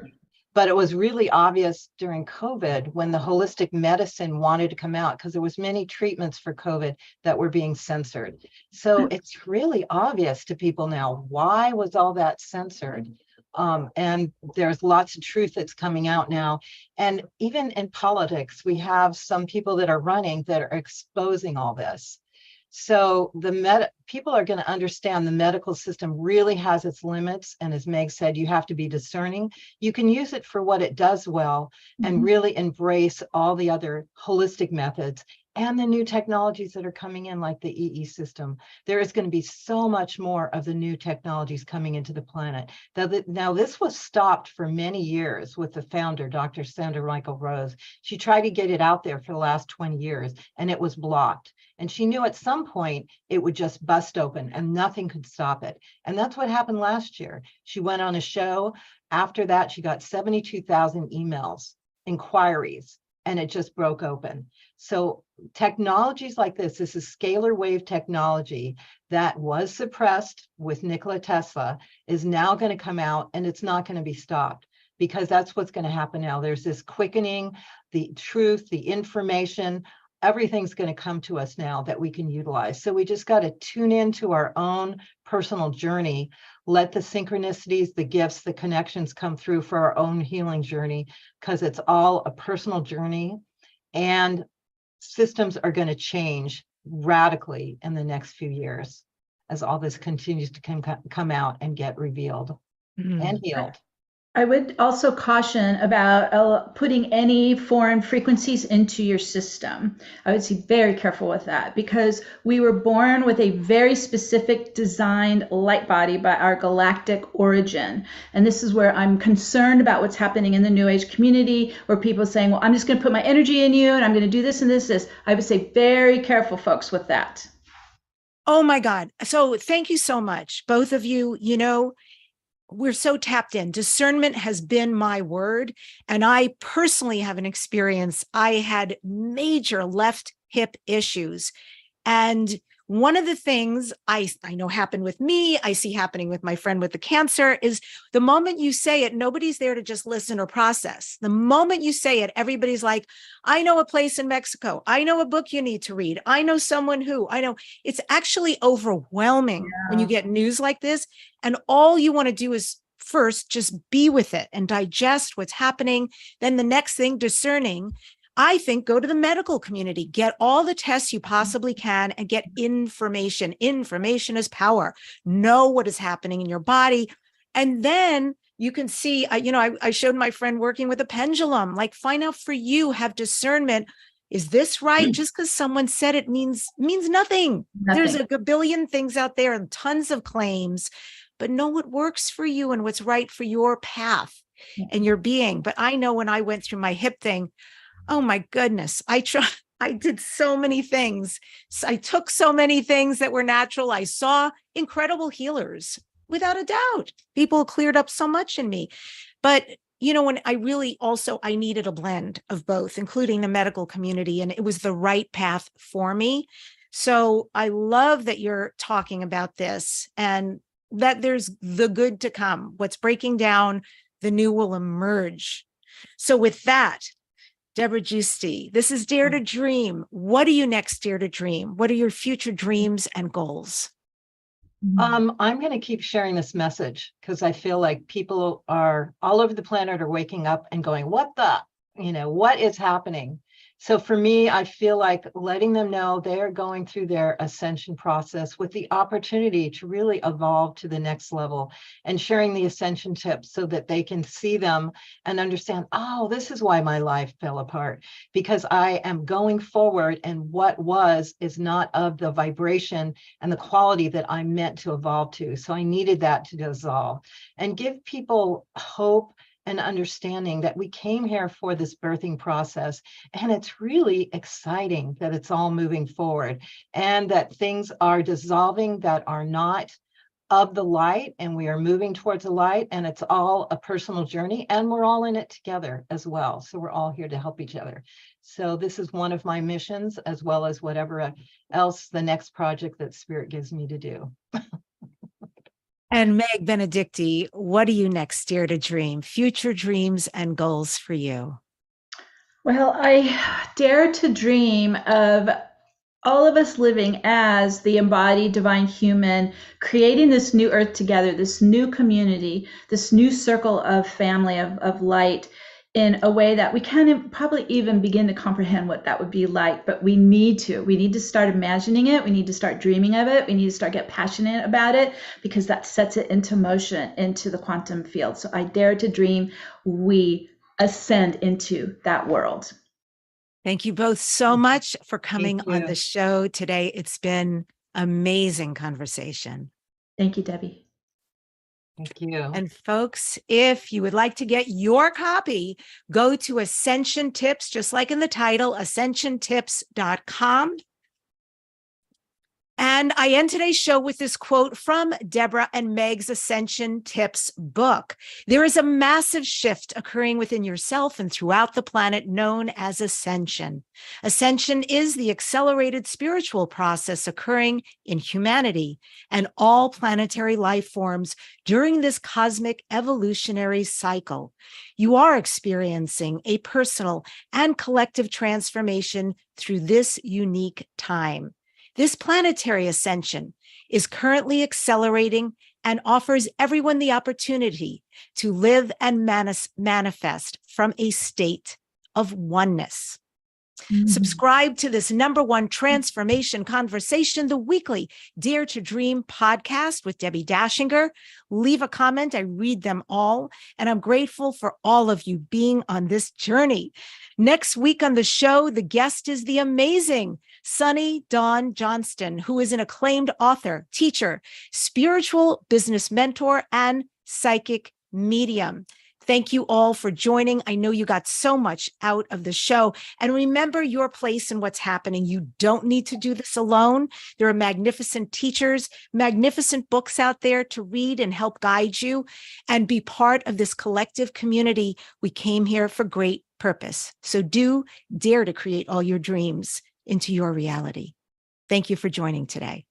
But it was really obvious during COVID when the holistic medicine wanted to come out, because there was many treatments for COVID that were being censored. So it's really obvious to people now, why was all that censored? And there's lots of truth that's coming out now. And even in politics, we have some people that are running that are exposing all this. So people are going to understand the medical system really has its limits. And as Meg said, you have to be discerning. You can use it for what it does well and really embrace all the other holistic methods and the new technologies that are coming in, like the EE system. There is going to be so much more of the new technologies coming into the planet. Now, this was stopped for many years with the founder, Dr. Sandra Michael Rose. She tried to get it out there for the last 20 years, and it was blocked. And she knew at some point it would just bust open and nothing could stop it. And that's what happened last year. She went on a show. After that, she got 72,000 emails, inquiries, and it just broke open. So technologies like this is scalar wave technology that was suppressed with Nikola Tesla, is now going to come out, and it's not going to be stopped, because that's what's going to happen now. There's this quickening, the truth, the information, everything's going to come to us now that we can utilize. So we just got to tune into our own personal journey, let the synchronicities, the gifts, the connections come through for our own healing journey, because it's all a personal journey, and systems are going to change radically in the next few years as all this continues to come out and get revealed and healed. I would also caution about putting any foreign frequencies into your system. I would be very careful with that, because we were born with a very specific designed light body by our galactic origin. And this is where I'm concerned about what's happening in the New Age community, where people are saying, well, I'm just going to put my energy in you and I'm going to do this and this. I would say very careful, folks, with that. Oh my God. So thank you so much, both of you. You know, we're so tapped in. Discernment has been my word. And I personally have an experience. I had major left hip issues. And one of the things I know happened with me, I see happening with my friend with the cancer, is the moment you say it, nobody's there to just listen or process. The moment you say it, everybody's like, I know a place in Mexico. I know a book you need to read. I know someone who, I know. It's actually overwhelming when you get news like this. And all you want to do is first just be with it and digest what's happening. Then the next thing, discerning. I think go to the medical community, get all the tests you possibly can, and get information. Information is power. Know what is happening in your body. And then you can see, I showed my friend working with a pendulum, like find out for you, have discernment. Is this right? Just because someone said it means nothing. There's a billion things out there and tons of claims, but know what works for you and what's right for your path and your being. But I know when I went through my hip thing, oh my goodness, I did so many things. I took so many things that were natural. I saw incredible healers, without a doubt. People cleared up so much in me. But, when I needed a blend of both, including the medical community, and it was the right path for me. So I love that you're talking about this and that there's the good to come. What's breaking down, the new will emerge. So with that, Debbi Dachinger, this is Dare to Dream. What are you next, Dare to Dream? What are your future dreams and goals? I'm going to keep sharing this message, because I feel like people are all over the planet are waking up and going, what is happening? So for me, I feel like letting them know they are going through their ascension process with the opportunity to really evolve to the next level, and sharing the ascension tips so that they can see them and understand, oh, this is why my life fell apart, because I am going forward and what was is not of the vibration and the quality that I'm meant to evolve to. So I needed that to dissolve and give people hope and understanding that we came here for this birthing process. And it's really exciting that it's all moving forward and that things are dissolving that are not of the light, and we are moving towards the light, and it's all a personal journey, and we're all in it together as well. So we're all here to help each other. So this is one of my missions, as well as whatever else the next project that Spirit gives me to do. And Meg Benedicti, what do you next dare to dream? Future dreams and goals for you? Well, I dare to dream of all of us living as the embodied divine human, creating this new earth together, this new community, this new circle of family, of light, in a way that we can't probably even begin to comprehend what that would be like, but we need to start imagining it. We need to start dreaming of it. We need to start get passionate about it, because that sets it into motion, into the quantum field. So I dare to dream we ascend into that world. Thank you both so much for coming on the show today. It's been amazing conversation. Thank you, Debbie. Thank you. And folks, if you would like to get your copy, go to Ascension Tips, just like in the title, ascensiontips.com. And I end today's show with this quote from Deborah and Meg's Ascension Tips book. There is a massive shift occurring within yourself and throughout the planet known as ascension. Ascension is the accelerated spiritual process occurring in humanity and all planetary life forms during this cosmic evolutionary cycle. You are experiencing a personal and collective transformation through this unique time. This planetary ascension is currently accelerating and offers everyone the opportunity to live and manifest from a state of oneness. Subscribe to this #1 transformation conversation, the weekly Dare to Dream podcast with Debbi Dachinger. Leave a comment. I read them all, and I'm grateful for all of you being on this journey. Next week on the show, the guest is the amazing Sunny Dawn Johnston, who is an acclaimed author, teacher, spiritual business mentor, and psychic medium. Thank you all for joining. I know you got so much out of the show. And remember your place in what's happening. You don't need to do this alone. There are magnificent teachers, magnificent books out there to read and help guide you and be part of this collective community. We came here for great purpose. So do dare to create all your dreams into your reality. Thank you for joining today.